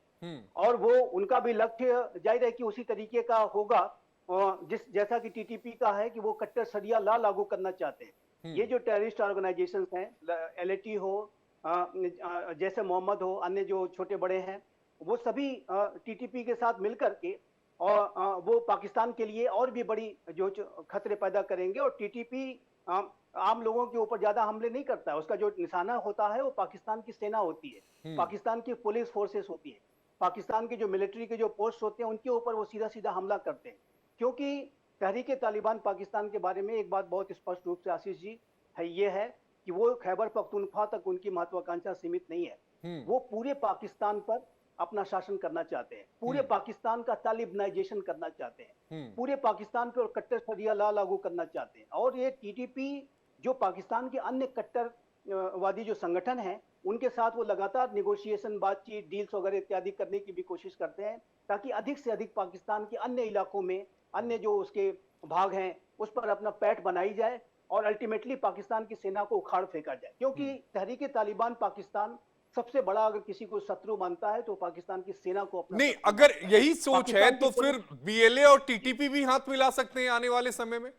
और वो, उनका भी लक्ष्य जाहिर है कि उसी तरीके का होगा जैसा कि टीटीपी का है, कि वो कट्टर शरिया लॉ लागू करना चाहते हैं। ये जो टेररिस्ट ऑर्गेनाइजेशंस हैं, एलएटी हो, जैसे मोहम्मद हो, अन्य जो छोटे बड़े हैं, वो सभी टीटीपी के साथ मिलकर के और वो पाकिस्तान के लिए और भी बड़ी जो खतरे पैदा करेंगे। और टीटीपी आम लोगों के ऊपर ज्यादा हमले नहीं करता है, उसका जो निशाना होता है वो पाकिस्तान की सेना होती है, पाकिस्तान की पुलिस फोर्सेस होती है, पाकिस्तान के जो मिलिट्री के जो पोस्ट होते हैं उनके ऊपर वो सीधा सीधा हमला करते हैं। क्योंकि तहरीके तालिबान पाकिस्तान के बारे में एक बात बहुत स्पष्ट रूप से आशीष जी है, ये है कि वो खैबर पख्तूनख्वा तक उनकी महत्वाकांक्षा सीमित नहीं है। वो पूरे पाकिस्तान पर अपना शासन करना चाहते हैं, पूरे पाकिस्तान का तालिबानाइजेशन करना चाहते हैं, पूरे पाकिस्तान पर कट्टर शरिया लॉ लागू करना चाहते हैं। और ये टीटीपी जो पाकिस्तान के अन्य कट्टरवादी जो संगठन हैं, उनके साथ वो लगातार निगोशिएशन, बातचीत, डील्स वगैरह इत्यादि करने की भी कोशिश करते हैं, ताकि अधिक से अधिक पाकिस्तान के अन्य इलाकों में, अन्य जो उसके भाग हैं, उस पर अपना पैठ बनाई जाए और अल्टीमेटली पाकिस्तान की सेना को उखाड़ फेंका जाए। क्योंकि तहरीके तालिबान पाकिस्तान सबसे बड़ा अगर किसी को शत्रु मानता है तो पाकिस्तान की सेना को अपना नहीं, अगर यही सोच है तो फिर बीएलए और टीटीपी भी हाथ मिला सकते हैं आने वाले समय में।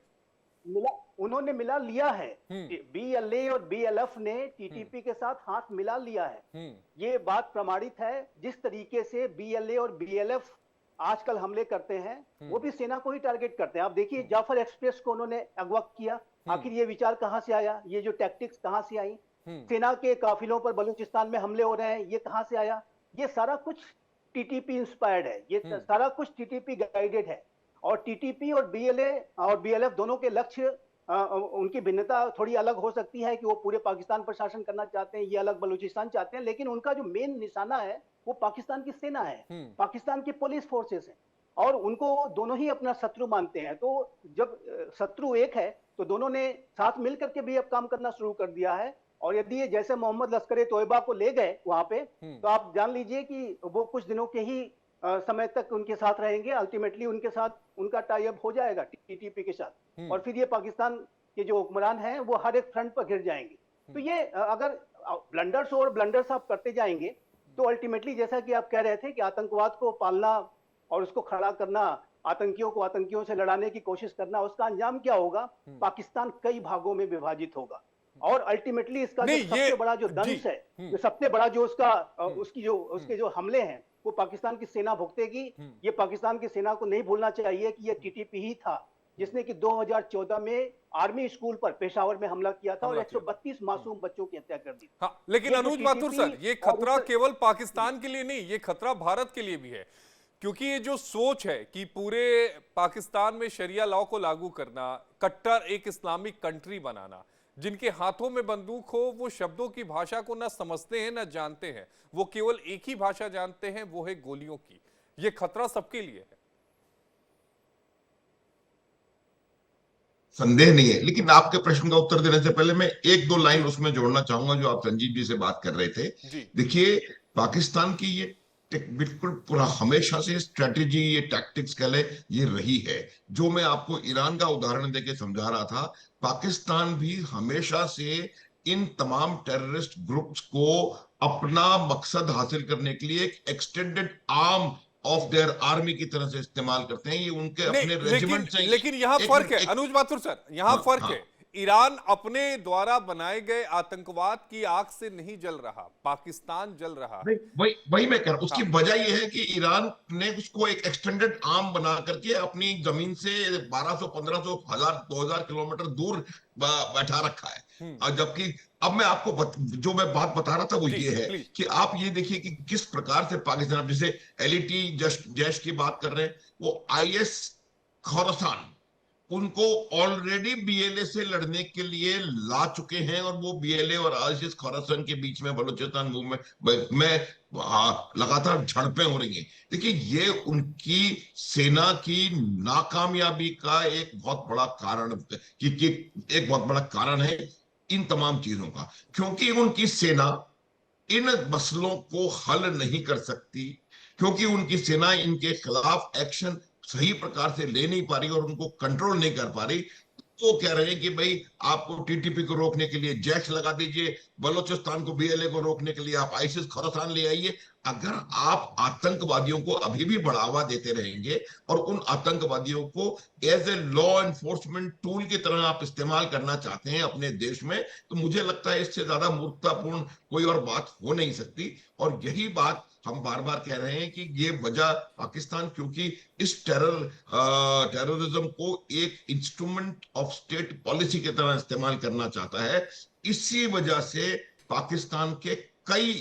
उन्होंने मिला लिया है। बीएलए और बीएलएफ ने टीटीपी के साथ हाथ मिला लिया है। ये बात प्रमाणित है। जिस तरीके से बीएलए और बीएलएफ आजकल हमले करते हैं, वो भी सेना को ही टारगेट करते हैं। आप देखिए, जाफर एक्सप्रेस को उन्होंने अगवा किया। आखिर ये विचार कहां से आया? ये जो टैक्टिक्स कहां से आई? सेना के काफिलों पर बलूचिस्तान में हमले हो रहे हैं, ये कहां से आया? ये सारा कुछ टीटीपी इंस्पायर्ड है, ये सारा कुछ टीटीपी गाइडेड है। और टीटीपी और बीएलए और बीएलएफ दोनों के लक्ष्य, उनकी भिन्नता थोड़ी अलग हो सकती है कि वो पूरे पाकिस्तान पर शासन करना चाहते हैं, ये अलग बलूचिस्तान चाहते हैं, लेकिन उनका जो मेन निशाना है वो पाकिस्तान की सेना है, पाकिस्तान की पुलिस फोर्सेस है, और उनको दोनों ही अपना शत्रु मानते हैं। तो जब शत्रु एक है तो दोनों ने साथ मिलकर के भी अब काम करना शुरू कर दिया है। और यदि ये जैसे मोहम्मद लश्कर तोयबा को ले गए वहां पे, तो आप जान लीजिए कि वो कुछ दिनों के ही समय तक उनके साथ रहेंगे। अल्टीमेटली उनके साथ उनका टाई अप हो जाएगा टीटीपी के साथ, और फिर ये पाकिस्तान के जो हुक्मरान हैं वो हर एक फ्रंट पर घिर जाएंगे। तो ये अगर ब्लंडर्स और ब्लंडर्स आप करते जाएंगे तो अल्टीमेटली, जैसा कि आप कह रहे थे कि आतंकवाद को पालना और उसको खड़ा करना, आतंकियों को आतंकियों से लड़ाने की कोशिश करना, उसका अंजाम क्या होगा? पाकिस्तान कई भागों में विभाजित होगा, और अल्टीमेटली इसका जो सबसे बड़ा जो दंश है, जो सबसे बड़ा जो उसके जो हमले हैं, वो पाकिस्तान की सेना भुगतेगी। ये पाकिस्तान की सेना को नहीं भूलना चाहिए कि ये टीटीपी ही था जिसने कि 2014 में आर्मी स्कूल पर पेशावर में हमला किया था और 132 मासूम बच्चों की हत्या कर दी। हाँ, लेकिन अनुज माथुर सर, ये खतरा केवल पाकिस्तान के लिए नहीं, ये खतरा भारत के लिए भी है। क्योंकि ये जो सोच है कि पूरे पाकिस्तान में शरिया लॉ को लागू करना, कट्टर एक इस्लामिक कंट्री बनाना, जिनके हाथों में बंदूक हो, वो शब्दों की भाषा को ना समझते हैं ना जानते हैं, वो केवल एक ही भाषा जानते हैं, वो है गोलियों की। ये खतरा सबके लिए है, संदेह नहीं है। लेकिन आपके प्रश्न का उत्तर देने से पहले मैं एक दो लाइन उसमें जोड़ना चाहूंगा जो आप संजीव जी से बात कर रहे थे। देखिए, पाकिस्तान की ये बिल्कुल पूरा हमेशा से स्ट्रेटेजी, ये टैक्टिक्स कह ले, ये रही है। जो मैं आपको ईरान का उदाहरण देके समझा रहा था, पाकिस्तान भी हमेशा से इन तमाम टेररिस्ट ग्रुप्स को अपना मकसद हासिल करने के लिए एक extended arm of their army की तरह से इस्तेमाल करते हैं। ये उनके अपने रेजिमेंट से। लेकिन यहाँ फर्क है अनुज माथुर सर, यहाँ फर्क है। ईरान अपने द्वारा बनाए गए आतंकवाद की आग से नहीं जल रहा, पाकिस्तान जल रहा है। वही मैं कह रहा हूं। उसकी वजह यह है कि ईरान ने उसको एक एक्सटेंडेड आर्म बना करके अपनी जमीन से 1200, 1500, 1000, 2000 किलोमीटर दूर बैठा रखा है। और जबकि अब मैं आपको जो मैं बात बता रहा था वो ये है कि आप ये देखिए कि किस प्रकार से पाकिस्तान, जैसे एलईटी जैश की बात कर रहे हैं, वो आईएस खोरासान उनको ऑलरेडी बीएलए से लड़ने के लिए ला चुके हैं, और वो बीएलए और आईएस खोरासान के बीच में बलूचिस्तान मूवमेंट में लगातार झड़पें हो रही हैं। देखिए, ये उनकी सेना की नाकामयाबी का एक बहुत बड़ा कारण एक बहुत बड़ा कारण है इन तमाम चीजों का, क्योंकि उनकी सेना इन मसलों को हल नहीं कर सकती, क्योंकि उनकी सेना इनके खिलाफ एक्शन सही प्रकार से ले नहीं पा रही और उनको कंट्रोल नहीं कर पा रही। वो कह रहे हैं कि भाई आपको टीटीपी को रोकने के लिए जैश लगा दीजिए, बलूचिस्तान को बीएलए को रोकने के लिए आप आईसिस खोरासान ले आइए। अगर आप आतंकवादियों को अभी भी बढ़ावा देते रहेंगे और उन आतंकवादियों को as a law enforcement tool की तरह आप इस्तेमाल करना चाहते हैं अपने देश में, तो मुझे लगता है इससे ज्यादा मूर्खतापूर्ण कोई और बात हो नहीं सकती। और यही बात हम बार बार कह रहे हैं कि ये वजह पाकिस्तान, क्योंकि इस टेररिज्म को एक इंस्ट्रूमेंट ऑफ स्टेट पॉलिसी की तरह इस्तेमाल करना चाहता है। इसी वजह से पाकिस्तान के कई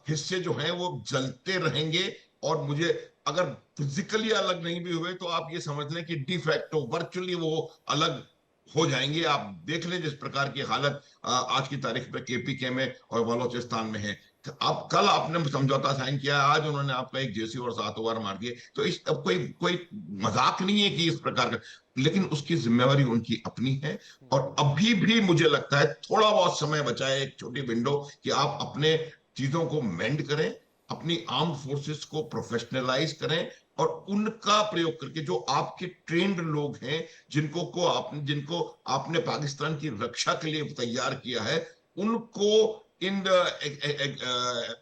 हिस्से जो हैं वो जलते रहेंगे, और मुझे अगर फिजिकली अलग नहीं भी हुए तो आप ये समझ लें कि डिफैक्टो वर्चुअली वो अलग हो जाएंगे। आप देख लें जिस प्रकार की हालत आज की तारीख में केपीके में और बलोचिस्तान में है। अब कल आपने समझौता साइन किया, आज उन्होंने आपका एक जेसी और 7 ओवर मार दिए, तो इस अब कोई मजाक नहीं है कि इस प्रकार का, लेकिन उसकी जिम्मेवारी उनकी अपनी है। और अभी भी मुझे लगता है थोड़ा बहुत समय बचा है, एक छोटी विंडो, कि आप अपने चीजों को मेंड करें, अपनी आर्म्ड फोर्सेस को प्रोफेशनलाइज करें, और उनका प्रयोग करके जो आपके ट्रेंड लोग हैं, जिनको आपने पाकिस्तान की रक्षा के लिए तैयार किया है, उनको इन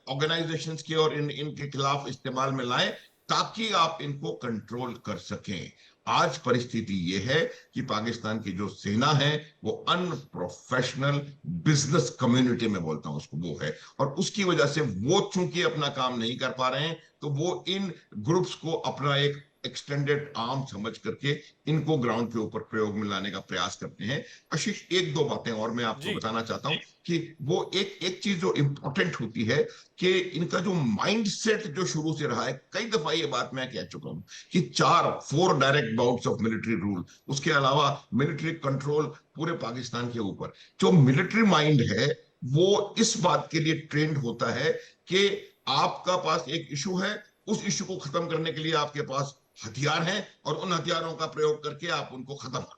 ऑर्गेनाइजेशंस के और इनके खिलाफ इस्तेमाल में लाएं, ताकि आप इनको कंट्रोल कर सकें। आज परिस्थिति ये है कि पाकिस्तान की जो सेना है वो अनप्रोफेशनल बिजनेस कम्युनिटी में बोलता हूं उसको वो है, और उसकी वजह से वो चूंकि अपना काम नहीं कर पा रहे हैं तो वो इन ग्रुप्स को अपना एक एक्सटेंडेड आर्म समझ करके इनको ग्राउंड के ऊपर प्रयोग में लाने का प्रयास करते हैं। आशीष, एक दो बातें और मैं आपको जी बताना चाहता हूं कि वो एक एक चीज जो इंपॉर्टेंट होती है कि इनका जो माइंडसेट जो शुरू से रहा है, कई दफा ये बात मैं कह चुका हूं कि 4 direct bouts of military rule, उसके अलावा मिलिट्री कंट्रोल पूरे पाकिस्तान के ऊपर, जो मिलिट्री माइंड है वो इस बात के लिए ट्रेंड होता है कि आपका पास एक इशू है, उस इशू को खत्म करने के लिए आपके पास हथियार हैं और उन हथियारों का प्रयोग करके आप उनको खत्म कर,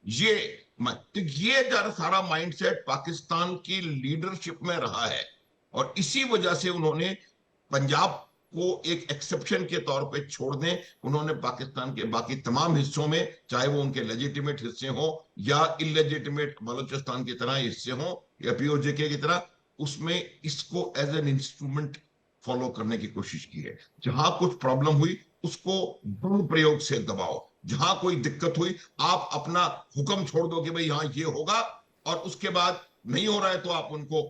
ये तो ये सारा माइंडसेट पाकिस्तान की लीडरशिप में रहा है, और इसी वजह से उन्होंने पंजाब को एक एक्सेप्शन के तौर पे छोड़ दें, उन्होंने पाकिस्तान के बाकी तमाम हिस्सों में, चाहे वो उनके लेजिटिमेट हिस्से हो या इलेजिटिमेट बलूचिस्तान की तरह हिस्से हो या पीओजेके की तरह, उसमें इसको एज एन इंस्ट्रूमेंट फॉलो करने की कोशिश की है। जहां कुछ प्रॉब्लम हुई उसको बल प्रयोग से दबाओ, जहां कोई दिक्कत हुई आप अपना हुक्म छोड़ दो कि भाई यहां ये होगा, और उसके बाद नहीं हो रहा है तो आप उनको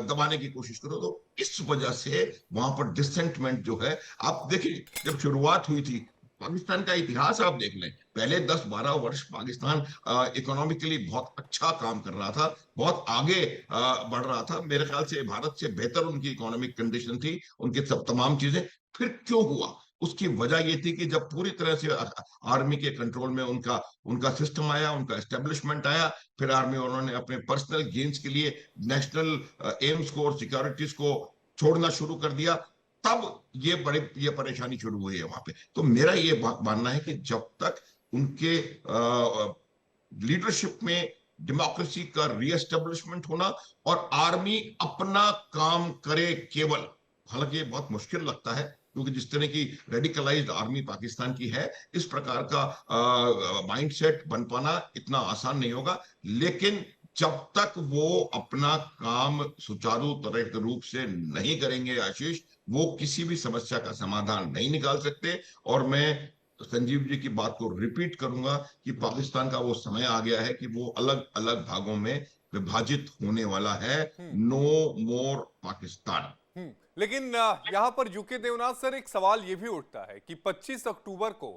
दबाने की कोशिश करो। तो इस वजह से वहां पर डिसेंटमेंट जो है, आप देखिए जब शुरुआत हुई थी, पाकिस्तान का इतिहास आप देख लें, पहले 10-12 वर्ष पाकिस्तान इकोनॉमिकली बहुत अच्छा काम कर रहा था, बहुत आगे बढ़ रहा था, मेरे ख्याल से भारत से बेहतर उनकी इकोनॉमिक कंडीशन थी, उनकी सब तमाम चीजें। फिर क्यों हुआ? उसकी वजह ये थी कि जब पूरी तरह से आर्मी के कंट्रोल में उनका उनका सिस्टम आया, उनका एस्टेब्लिशमेंट आया, फिर आर्मी उन्होंने अपने पर्सनल गेन्स के लिए नेशनल एम्स को और सिक्योरिटीज को छोड़ना शुरू कर दिया, तब ये परेशानी शुरू हुई है वहां पे। तो मेरा ये मानना है कि जब तक उनके लीडरशिप में डेमोक्रेसी का रीएस्टेब्लिशमेंट होना और आर्मी अपना काम करे केवल, हालांकि ये बहुत मुश्किल लगता है क्योंकि जिस तरह की रेडिकलाइज्ड आर्मी पाकिस्तान की है, इस प्रकार का माइंडसेट बन पाना इतना आसान नहीं होगा, लेकिन जब तक वो अपना काम सुचारू तरह रूप से नहीं करेंगे आशीष, वो किसी भी समस्या का समाधान नहीं निकाल सकते। और मैं संजीव जी की बात को रिपीट करूंगा कि पाकिस्तान का वो समय आ गया है कि वो अलग अलग भागों में विभाजित होने वाला है। नो मोर पाकिस्तान। लेकिन यहां पर यूके देवनाथ सर, एक सवाल यह भी उठता है कि 25 अक्टूबर को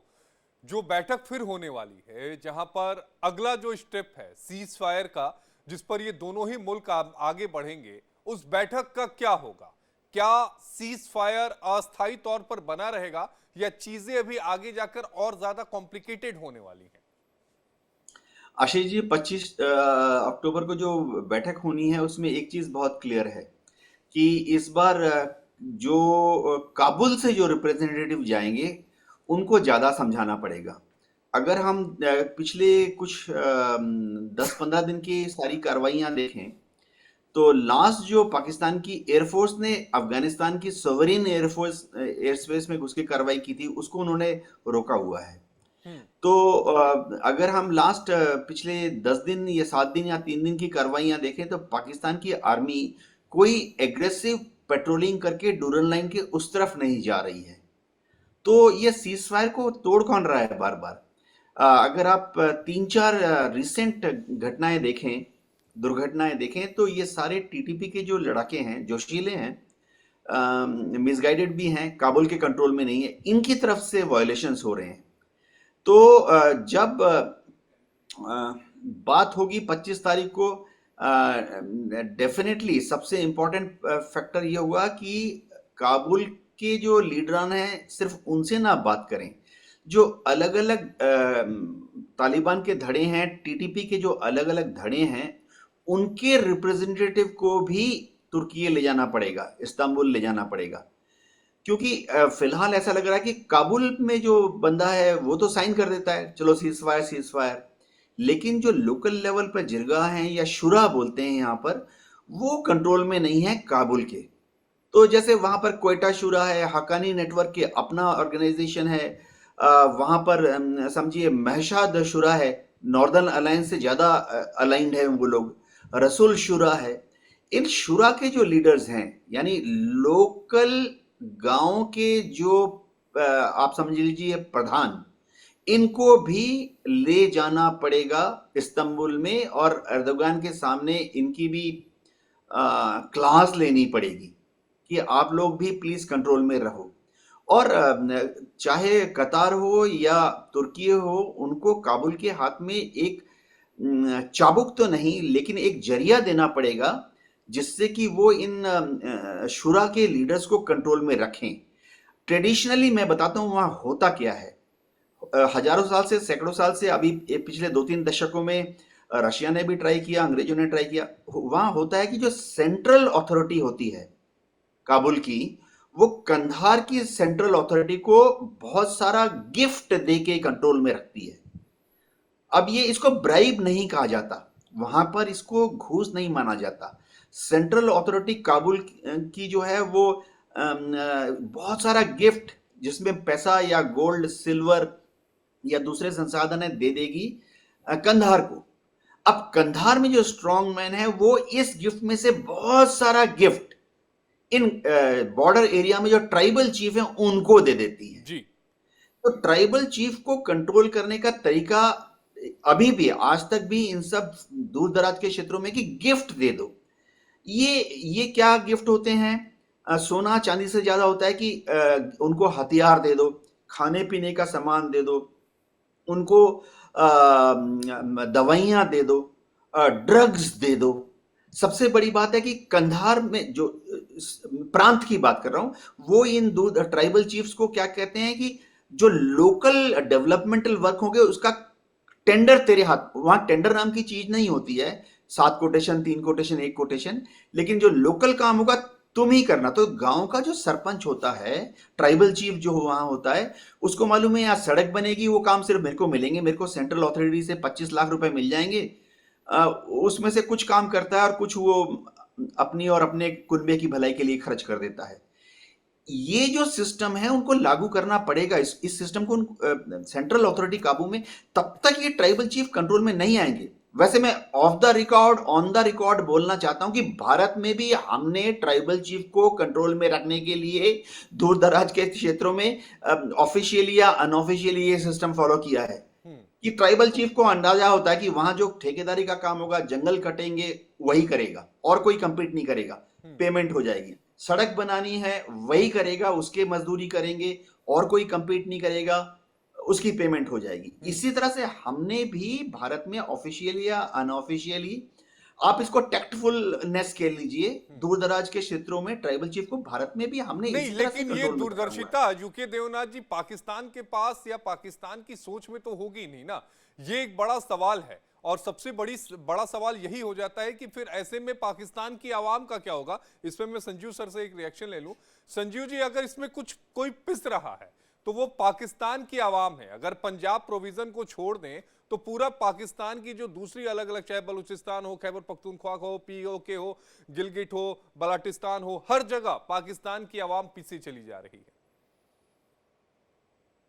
जो बैठक फिर होने वाली है, जहां पर अगला जो स्टेप है सीज फायर का, जिस पर ये दोनों ही मुल्क आगे बढ़ेंगे, उस बैठक का क्या होगा? क्या सीज फायर अस्थायी तौर पर बना रहेगा या चीजें अभी आगे जाकर और ज्यादा कॉम्प्लिकेटेड होने वाली हैं? आशीष जी, 25 अक्टूबर को जो बैठक होनी है उसमें एक चीज बहुत क्लियर है कि इस बार जो काबुल से जो रिप्रेजेंटेटिव जाएंगे उनको ज़्यादा समझाना पड़ेगा। अगर हम पिछले कुछ 10-15 दिन की सारी कार्रवाइयाँ देखें तो लास्ट जो पाकिस्तान की एयरफोर्स ने अफगानिस्तान की सोवरेन एयरफोर्स एयर स्पेस में घुस के कार्रवाई की थी, उसको उन्होंने रोका हुआ है। तो अगर हम लास्ट पिछले 10 दिन या 7 दिन या 3 दिन की कार्रवाइयाँ देखें तो पाकिस्तान की आर्मी कोई एग्रेसिव पेट्रोलिंग करके डूरन लाइन के उस तरफ नहीं जा रही है। तो ये सीज फायर को तोड़ कौन रहा है बार बार? अगर आप 3-4 रिसेंट घटनाएं देखें, दुर्घटनाएं देखें, तो ये सारे टीटीपी के जो लड़ाके हैं, जोशीले हैं, मिसगाइडेड भी हैं, काबुल के कंट्रोल में नहीं है, इनकी तरफ से वायलेशंस हो रहे हैं। तो जब बात होगी 25 तारीख को, डेफिनेटली सबसे इम्पोर्टेंट फैक्टर ये हुआ कि काबुल के जो लीडरान हैं सिर्फ उनसे ना बात करें, जो अलग अलग तालिबान के धड़े हैं, टीटीपी के जो अलग अलग धड़े हैं, उनके रिप्रेजेंटेटिव को भी तुर्की ले जाना पड़ेगा, इस्तांबुल ले जाना पड़ेगा। क्योंकि फिलहाल ऐसा लग रहा है कि काबुल में जो बंदा है वो तो साइन कर देता है, चलो सीज फायर, लेकिन जो लोकल लेवल पर जिरगा हैं या शुरा बोलते हैं यहाँ पर, वो कंट्रोल में नहीं है काबुल के। तो जैसे वहाँ पर क्वेटा शुरा है, हक्कानी नेटवर्क के अपना ऑर्गेनाइजेशन है, वहाँ पर समझिए महशाद शुरा है, नॉर्दर्न अलायंस से ज़्यादा अलाइंड है वो लोग, रसूल शुरा है। इन शुरा के जो लीडर्स हैं, यानी लोकल गांव के जो आप समझ लीजिए प्रधान, इनको भी ले जाना पड़ेगा इस्तांबुल में, और एर्दोगान के सामने इनकी भी क्लास लेनी पड़ेगी कि आप लोग भी प्लीज कंट्रोल में रहो। और चाहे कतार हो या तुर्की हो, उनको काबुल के हाथ में एक चाबुक तो नहीं लेकिन एक जरिया देना पड़ेगा, जिससे कि वो इन शुरा के लीडर्स को कंट्रोल में रखें। ट्रेडिशनली मैं बताता हूँ वहाँ होता क्या है। हजारों साल से, सैकड़ों साल से, अभी पिछले 2-3 दशकों में रशिया ने भी ट्राई किया, अंग्रेजों ने ट्राई किया। वहां होता है कि जो सेंट्रल अथॉरिटी होती है काबुल की, वो कंधार की सेंट्रल अथॉरिटी को बहुत सारा गिफ्ट देके कंट्रोल में रखती है। अब ये इसको ब्राइब नहीं कहा जाता, वहां पर इसको घूस नहीं माना जाता। सेंट्रल अथॉरिटी काबुल की जो है वो बहुत सारा गिफ्ट, जिसमें पैसा या गोल्ड, सिल्वर या दूसरे संसाधन है, दे देगी कंधार को। अब कंधार में जो स्ट्रॉन्ग मैन है वो इस गिफ्ट में से बहुत सारा गिफ्ट इन बॉर्डर एरिया में जो ट्राइबल चीफ है उनको दे देती है। जी। तो ट्राइबल चीफ को कंट्रोल करने का तरीका अभी भी, आज तक भी इन सब दूर दराज के क्षेत्रों में कि गिफ्ट दे दो। ये क्या गिफ्ट होते हैं? सोना चांदी से ज्यादा होता है कि उनको हथियार दे दो, खाने पीने का सामान दे दो, उनको दवाइयां दे दो, ड्रग्स दे दो। सबसे बड़ी बात है कि कंधार में जो प्रांत की बात कर रहा हूं, वो इन दो ट्राइबल चीफ्स को क्या कहते हैं कि जो लोकल डेवलपमेंटल वर्क होंगे उसका टेंडर तेरे हाथ। वहां टेंडर नाम की चीज नहीं होती है, 7 कोटेशन, 3 कोटेशन, 1 कोटेशन, लेकिन जो लोकल काम होगा तुम ही करना। तो गांव का जो सरपंच होता है, ट्राइबल चीफ जो वहां होता है, उसको मालूम है यहाँ सड़क बनेगी, वो काम सिर्फ मेरे को मिलेंगे, मेरे को सेंट्रल अथॉरिटी से 25 लाख रुपए मिल जाएंगे। उसमें से कुछ काम करता है और कुछ वो अपनी और अपने कुनबे की भलाई के लिए खर्च कर देता है। ये जो सिस्टम है उनको लागू करना पड़ेगा, इस सिस्टम को सेंट्रल अथॉरिटी काबू में। तब तक ये ट्राइबल चीफ कंट्रोल में नहीं आएंगे। वैसे मैं of the record, on the record बोलना चाहता हूं कि भारत में भी हमने ट्राइबल चीफ को कंट्रोल में रखने के लिए दूर दराज के क्षेत्रों में ऑफिशियली या अनऑफिशियली ये सिस्टम फॉलो किया है कि ट्राइबल चीफ को अंदाजा होता है कि वहां जो ठेकेदारी का काम होगा, जंगल कटेंगे, वही करेगा और कोई कंपीट नहीं करेगा, पेमेंट हो जाएगी। सड़क बनानी है वही करेगा, उसके मजदूरी करेंगे और कोई कंपीट नहीं करेगा, उसकी पेमेंट हो जाएगी। इसी तरह से हमने भी भारत में ऑफिशियली या अनऑफिशियली, आप इसको टैक्टफुलनेस कह लीजिए, दूर दराज के क्षेत्रों में ट्राइबल चीफ को भारत में भी हमने नहीं, इसी तरह से लेकिन ये कंट्रोल में रखा हुआ है। दूरदर्शिता यूके देवनाथ जी पाकिस्तान के पास या पाकिस्तान की सोच में तो होगी नहीं ना। ये एक बड़ा सवाल है और सबसे बड़ा सवाल यही हो जाता है कि फिर ऐसे में पाकिस्तान की आवाम का क्या होगा। इसमें मैं संजीव सर से एक रिएक्शन ले लूं। संजीव जी, अगर इसमें कुछ कोई पिस रहा है तो वो पाकिस्तान की आवाम है। अगर पंजाब प्रोविजन को छोड़ दें तो पूरा पाकिस्तान की जो दूसरी अलग अलग, चाहे बलूचिस्तान हो, खैबर पख्तूनख्वा हो, पीओके हो, गिलगिट हो, बलाटिस्तान हो, हर जगह पाकिस्तान की आवाम पीछे चली जा रही है।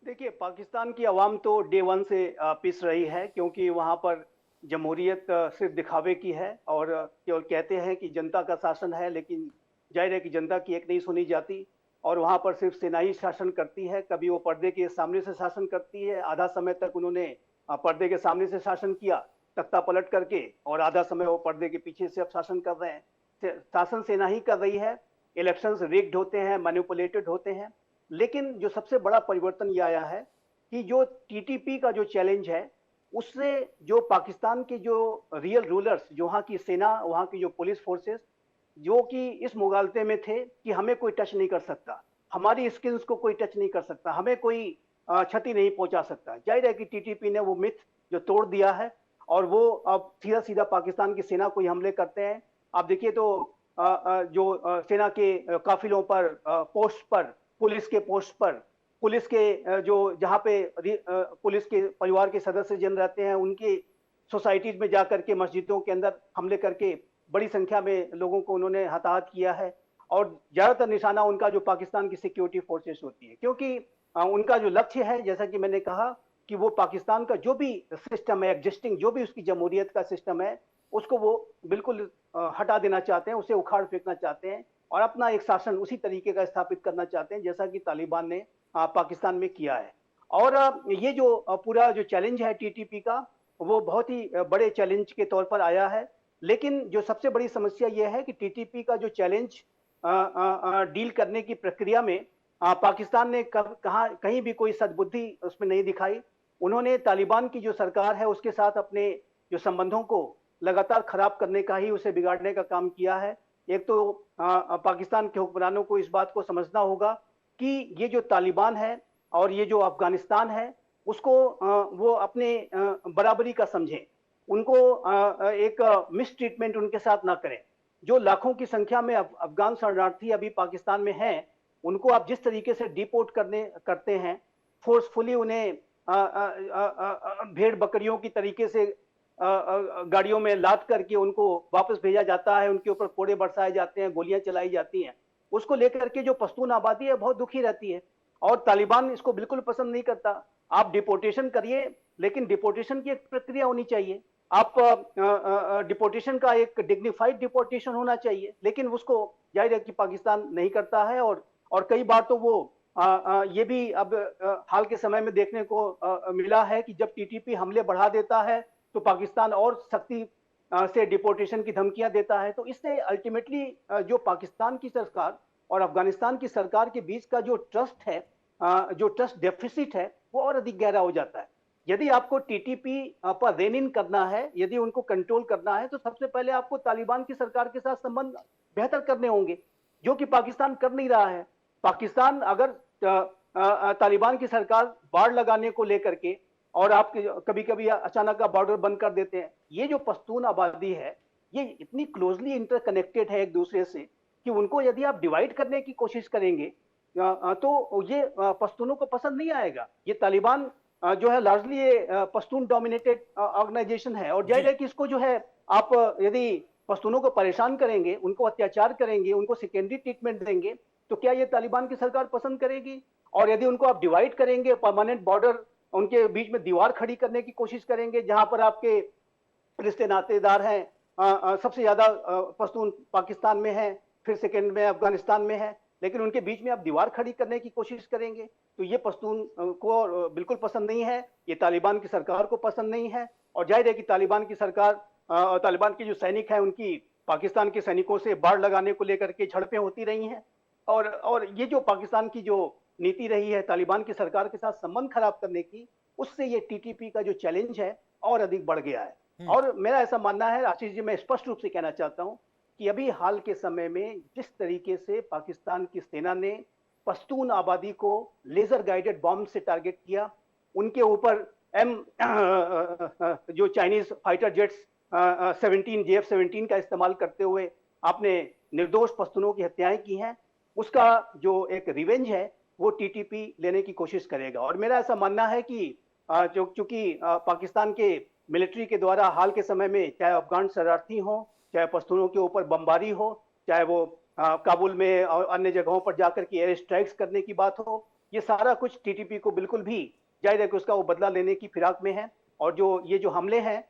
देखिए, पाकिस्तान की आवाम तो डे वन से पिस रही है, क्योंकि वहां पर जमहूरियत सिर्फ दिखावे की है और केवल कहते हैं कि जनता का शासन है, लेकिन जाहिर है कि जनता की एक नहीं सुनी जाती और वहां पर सिर्फ सेना ही शासन करती है। कभी वो पर्दे के सामने से शासन करती है, आधा समय तक उन्होंने पर्दे के सामने से शासन किया तख्ता पलट करके, और आधा समय वो पर्दे के पीछे से अब शासन कर रहे हैं। शासन सेना ही कर रही है। इलेक्शंस रिग्ड होते हैं, मैनिपुलेटेड होते हैं। लेकिन जो सबसे बड़ा परिवर्तन ये आया है कि जो टीटीपी का जो चैलेंज है, उससे जो पाकिस्तान के जो रियल रूलर्स, जो वहाँ की सेना, वहाँ की जो पुलिस फोर्सेस, जो कि इस मुगालते में थे कि हमें कोई टच नहीं कर सकता, हमारी स्किल्स को कोई टच नहीं कर सकता, हमें कोई क्षति नहीं पहुंचा सकता। जाहिर है कि टीटीपी ने वो मिथ जो तोड़ दिया है और वो अब सीधा सीधा पाकिस्तान की सेना को ही हमले करते हैं। आप देखिए तो जो सेना के काफिलों पर, पोस्ट पर, पुलिस के पोस्ट पर, पुलिस के जो जहाँ पे पुलिस के परिवार के सदस्य जन रहते हैं, उनके सोसाइटीज में जाकर के मस्जिदों के अंदर हमले करके बड़ी संख्या में लोगों को उन्होंने हताहत किया है। और ज्यादातर निशाना उनका जो पाकिस्तान की सिक्योरिटी फोर्सेस होती है, क्योंकि उनका जो लक्ष्य है, जैसा कि मैंने कहा, कि वो पाकिस्तान का जो भी सिस्टम है एग्जिस्टिंग, जो भी उसकी जमहूरियत का सिस्टम है, उसको वो बिल्कुल हटा देना चाहते हैं, उसे उखाड़ फेंकना चाहते हैं और अपना एक शासन उसी तरीके का स्थापित करना चाहते हैं जैसा कि तालिबान ने पाकिस्तान में किया है। और ये जो पूरा जो चैलेंज है टीटीपी का, वो बहुत ही बड़े चैलेंज के तौर पर आया है। लेकिन जो सबसे बड़ी समस्या ये है कि टीटीपी का जो चैलेंज डील करने की प्रक्रिया में पाकिस्तान ने कहीं भी कोई सद्बुद्धि उसमें नहीं दिखाई। उन्होंने तालिबान की जो सरकार है उसके साथ अपने जो संबंधों को लगातार खराब करने का ही, उसे बिगाड़ने का काम किया है। एक तो पाकिस्तान के हुक्मरानों को इस बात को समझना होगा कि ये जो तालिबान है और ये जो अफगानिस्तान है, उसको वो अपने बराबरी का समझें। उनको एक मिस ट्रीटमेंट उनके साथ ना करें। जो लाखों की संख्या में अफगान शरणार्थी अभी पाकिस्तान में हैं, उनको आप जिस तरीके से डिपोर्ट करते हैं, फोर्सफुली उन्हें भेड़ बकरियों की तरीके से गाड़ियों में लाद करके उनको वापस भेजा जाता है, उनके ऊपर कोड़े बरसाए जाते हैं, गोलियां चलाई जाती हैं, उसको लेकर के जो पश्तून आबादी है बहुत दुखी रहती है। और तालिबान इसको बिल्कुल पसंद नहीं करता। आप डिपोर्टेशन करिए, लेकिन डिपोर्टेशन की एक प्रक्रिया होनी चाहिए। आप डिपोर्टेशन का एक डिग्निफाइड डिपोर्टेशन होना चाहिए, लेकिन उसको जाहिर है कि पाकिस्तान नहीं करता है। और कई बार तो वो ये भी अब हाल के समय में देखने को मिला है कि जब टीटीपी हमले बढ़ा देता है तो पाकिस्तान और सख्ती से डिपोर्टेशन की धमकियां देता है। तो इससे अल्टीमेटली जो पाकिस्तान की सरकार और अफगानिस्तान की सरकार के बीच का जो ट्रस्ट है, जो ट्रस्ट डेफिसिट है, वो और अधिक गहरा हो जाता है। यदि आपको टीटीपी पर रेन इन करना है, यदि उनको कंट्रोल करना है, तो सबसे पहले आपको तालिबान की सरकार के साथ संबंध बेहतर करने होंगे, जो कि पाकिस्तान कर नहीं रहा है। पाकिस्तान अगर तालिबान की सरकार बाड़ लगाने को लेकर के और आप कभी कभी अचानक बॉर्डर बंद कर देते हैं, ये जो पश्तून आबादी है ये इतनी क्लोजली इंटरकनेक्टेड है एक दूसरे से कि उनको यदि आप डिवाइड करने की कोशिश करेंगे तो ये पश्तूनों को पसंद नहीं आएगा। ये तालिबान जो है लार्जली ये पश्तून डोमिनेटेड ऑर्गेनाइजेशन है, और जाहिर है कि इसको जो है आप यदि पश्तूनों को परेशान करेंगे, उनको अत्याचार करेंगे, उनको सेकेंडरी ट्रीटमेंट देंगे, तो क्या ये तालिबान की सरकार पसंद करेगी? और यदि उनको आप डिवाइड करेंगे, परमानेंट बॉर्डर उनके बीच में दीवार खड़ी करने की कोशिश करेंगे, जहां पर आपके रिश्ते नातेदार हैं, सबसे ज्यादा पश्तून पाकिस्तान में है, फिर सेकेंड में अफगानिस्तान में है, लेकिन उनके बीच में आप दीवार खड़ी करने की कोशिश करेंगे, तो ये पश्तून को बिल्कुल पसंद नहीं है, ये तालिबान की सरकार को पसंद नहीं है। और जाहिर है कि तालिबान की सरकार, तालिबान के जो सैनिक हैं, उनकी पाकिस्तान के सैनिकों से बाड़ लगाने को लेकर के झड़पें होती रही हैं। और ये जो पाकिस्तान की जो नीति रही है तालिबान की सरकार के साथ संबंध खराब करने की, उससे ये टीटीपी का जो चैलेंज है और अधिक बढ़ गया है। और मेरा ऐसा मानना है, आशीष जी, मैं स्पष्ट रूप से कहना चाहता हूं कि अभी हाल के समय में जिस तरीके से पाकिस्तान की सेना ने पश्तून आबादी को लेजर गाइडेड बॉम्ब से टारगेट किया, उनके ऊपर जो चाइनीज फाइटर जेट्स 17 JF-17 का इस्तेमाल करते हुए आपने निर्दोष पश्तूनों की हत्याएं की हैं, उसका जो एक रिवेंज है वो टीटीपी लेने की कोशिश करेगा। और मेरा ऐसा मानना है कि चूंकि पाकिस्तान के मिलिट्री के द्वारा हाल के समय में चाहे अफगान शरणार्थी हो, चाहे पश्तूनों के ऊपर बमबारी हो, चाहे वो काबुल में और अन्य जगहों पर जाकर के एयर स्ट्राइक्स करने की बात हो, ये सारा कुछ टीटीपी को बिल्कुल भी जाहिर है कि उसका वो बदला लेने की फिराक में है। और ये जो हमले हैं,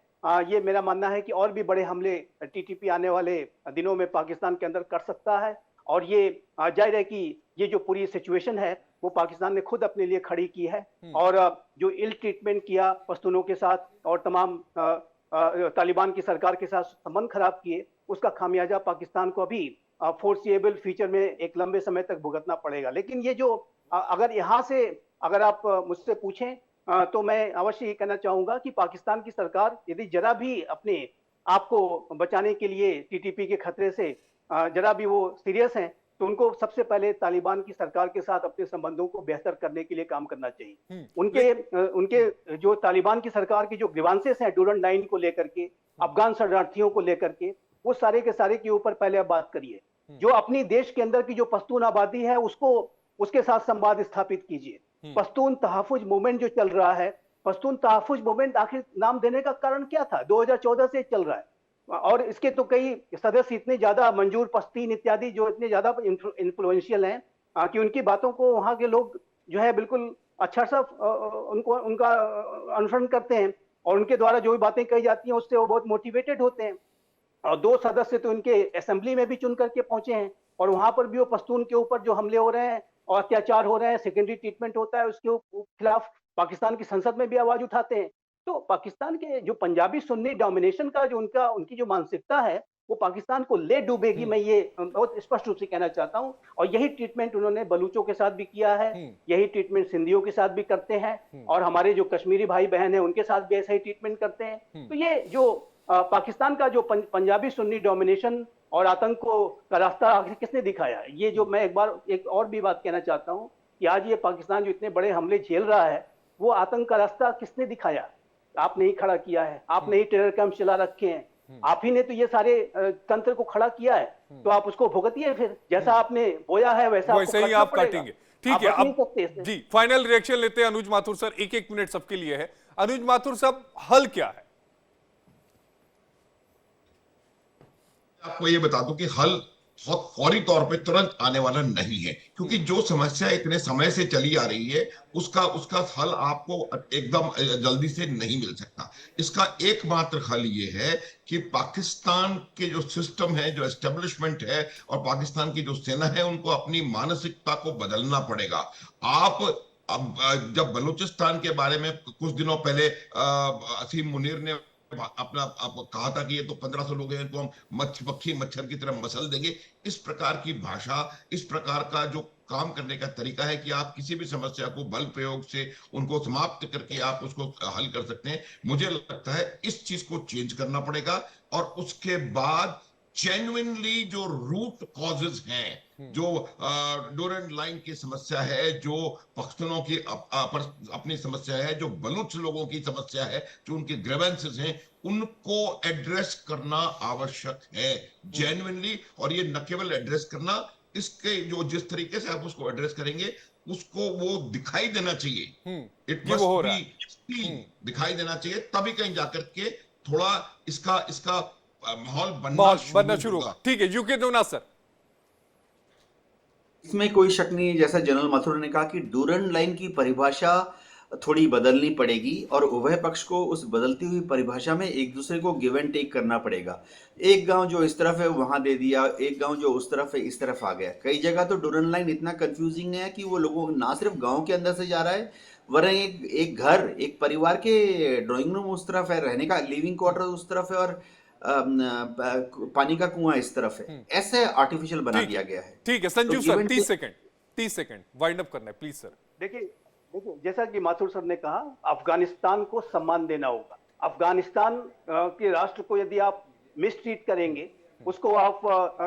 ये मेरा मानना है कि और भी बड़े हमले टीटीपी आने वाले दिनों में पाकिस्तान के अंदर कर सकता है। और ये जाहिर है कि ये जो पूरी सिचुएशन है वो पाकिस्तान ने खुद अपने लिए खड़ी की है। और जो इल ट्रीटमेंट किया पश्तूनों के साथ और तमाम तालिबान की सरकार के साथ संबंध खराब किए, उसका खामियाजा पाकिस्तान को अभी फोर्सिएबल फ्यूचर में एक लंबे समय तक भुगतना पड़ेगा। लेकिन ये जो अगर यहाँ से अगर आप मुझसे पूछें तो मैं अवश्य ये कहना चाहूंगा कि पाकिस्तान की सरकार यदि जरा भी अपने आप को बचाने के लिए टीटीपी के खतरे से जरा भी वो सीरियस हैं, तो उनको सबसे पहले तालिबान की सरकार के साथ अपने संबंधों को बेहतर करने के लिए काम करना चाहिए। उनके जो तालिबान की सरकार की जो ग्रीवांसेस हैं डूरन लाइन को लेकर के, अफगान शरणार्थियों को लेकर के, वो सारे के सारे के ऊपर पहले आप बात करिए। जो अपनी देश के अंदर की जो पश्तून आबादी है उसके साथ संवाद स्थापित कीजिए। पश्तून तहफ़्फ़ुज़ मूवमेंट जो चल रहा है, पश्तून तहफ़्फ़ुज़ मूवमेंट आखिर नाम देने का कारण क्या था? 2014 से चल रहा है और इसके तो कई सदस्य इतने ज्यादा, मंजूर पश्तीन इत्यादि, जो इतने ज्यादा इन्फ्लुएंशियल हैं कि उनकी बातों को वहां के लोग जो है बिल्कुल अच्छा सा उनका अनुसरण करते हैं और उनके द्वारा जो भी बातें कही जाती हैं उससे वो बहुत मोटिवेटेड होते हैं। और 2 सदस्य तो इनके असेंबली में भी चुन करके पहुंचे हैं और वहां पर भी वो पश्तून के ऊपर जो हमले हो रहे हैं और अत्याचार हो रहे हैं, सेकेंडरी ट्रीटमेंट होता है, उसके खिलाफ पाकिस्तान की संसद में भी आवाज उठाते हैं। तो पाकिस्तान के जो पंजाबी सुन्नी डोमिनेशन का जो उनकी जो मानसिकता है, वो पाकिस्तान को ले डूबेगी, मैं ये बहुत स्पष्ट रूप से कहना चाहता हूं। और यही ट्रीटमेंट उन्होंने बलूचों के साथ भी किया है, यही ट्रीटमेंट सिंधियों के साथ भी करते हैं, और हमारे जो कश्मीरी भाई बहन है उनके साथ भी ऐसा ही ट्रीटमेंट करते हैं। तो ये जो पाकिस्तान का जो पंजाबी सुन्नी डोमिनेशन और आतंक का रास्ता आखिर किसने दिखाया है? ये जो मैं एक और भी बात कहना चाहता हूं कि आज ये पाकिस्तान जो इतने बड़े हमले झेल रहा है, वो आतंक का रास्ता किसने दिखाया? आपने ही खड़ा किया है, आपने ही टेरर कैंप चला रखे हैं, आप ही ने तो ये सारे तंत्र को खड़ा किया है। तो आप उसको भुगतिए, फिर जैसा आपने बोया है वैसा वैसे ही आप काटेंगे। ठीक है, अब जी फाइनल रिएक्शन लेते हैं अनुज माथुर सर, एक मिनट सबके लिए है। अनुज माथुर साहब, हल क्या है? आपको ये बता दूं कि हल बहुत फौरी तौर पे तुरंत आने वाला नहीं है, क्योंकि जो समस्या इतने समय से चली आ रही है उसका हल आपको एकदम जल्दी से नहीं मिल सकता। इसका एकमात्र हल ये है कि पाकिस्तान के जो सिस्टम है, जो एस्टेब्लिशमेंट है और पाकिस्तान की जो सेना है, उनको अपनी मानसिकता को बदलना पड़ेगा। अब जब बलूचिस्तान के बारे में कुछ दिनों पहले असीम मुनीर ने अपना कहा था कि ये तो 1500 लोग हैं, इनको हम मच्छर की तरह मसल देंगे, इस प्रकार की भाषा, इस प्रकार का जो काम करने का तरीका है कि आप किसी भी समस्या को बल प्रयोग से उनको समाप्त करके आप उसको हल कर सकते हैं, मुझे लगता है इस चीज को चेंज करना पड़ेगा। और उसके बाद जेन्युइनली जो रूट कॉजेज हैं, जो डोरेंट लाइन की समस्या है, जो पख्तूनों की अपनी समस्या है, जो बलूच लोगों की समस्या है, जो उनके ग्रेवेंसेस हैं, उनको एड्रेस करना आवश्यक है जेन्युइनली। और ये न केवल एड्रेस करना, इसके जो जिस तरीके से आप उसको एड्रेस करेंगे उसको वो दिखाई देना चाहिए, इट मस्ट बी दिखाई देना चाहिए, तभी कहीं जाकर के थोड़ा इसका माहौल बनना शुरू होगा। ठीक है, यूके दोना सर। इसमें कोई शक नहीं, जैसा जनरल माथुर ने कहा कि डूरंड लाइन की परिभाषा थोड़ी बदलनी पड़ेगी और उभय पक्ष को उस बदलती हुई परिभाषा में एक दूसरे को गिव एंड टेक करना पड़ेगा। एक गांव जो इस तरफ है वहां दे दिया, एक गांव जो उस तरफ है इस तरफ आ गया। कई जगह तो डूरंड लाइन इतना कंफ्यूजिंग है कि वो लोगों ना सिर्फ गांव के अंदर से जा रहा है, वरना एक घर, एक परिवार के ड्राइंग रूम उस तरफ है, रहने का लिविंग क्वार्टर उस तरफ है, और पानी का कुआं इस तरफ है। ऐसे आर्टिफिशियल बना दिया गया है। ठीक है Sanju sir, 30 second wind up करना है प्लीज सर। देखिए जैसा कि माथुर सर ने कहा, अफगानिस्तान को सम्मान देना होगा। अफगानिस्तान के राष्ट्र को यदि आप मिसट्रीट करेंगे, उसको आप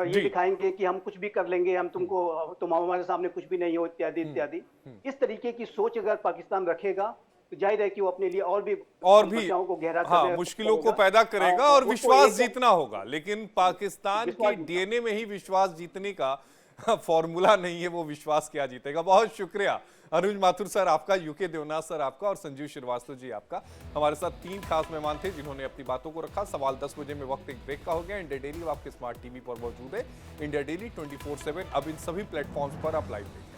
ये दिखाएंगे कि हम कुछ भी कर लेंगे, तुम हमारे सामने कुछ भी नहीं हो, इत्यादि इत्यादि, इस तरीके की सोच अगर पाकिस्तान रखेगा तो जाहिर है कि वो अपने लिए और भी को गहरा मुश्किलों को पैदा करेगा और विश्वास जीतना होगा। लेकिन पाकिस्तान की डीएनए में ही विश्वास जीतने का फॉर्मूला नहीं है, वो विश्वास क्या जीतेगा। बहुत शुक्रिया अनुज माथुर सर आपका, यूके देवनाथ सर आपका, और संजीव श्रीवास्तव जी आपका। हमारे साथ 3 खास मेहमान थे जिन्होंने अपनी बातों को रखा। सवाल 10 बजे में वक्त एक ब्रेक का हो गया। इंडिया डेली आपके स्मार्ट टीवी पर मौजूद है। इंडिया डेली 24/7 अब इन सभी प्लेटफॉर्म्स पर आप लाइव देखें।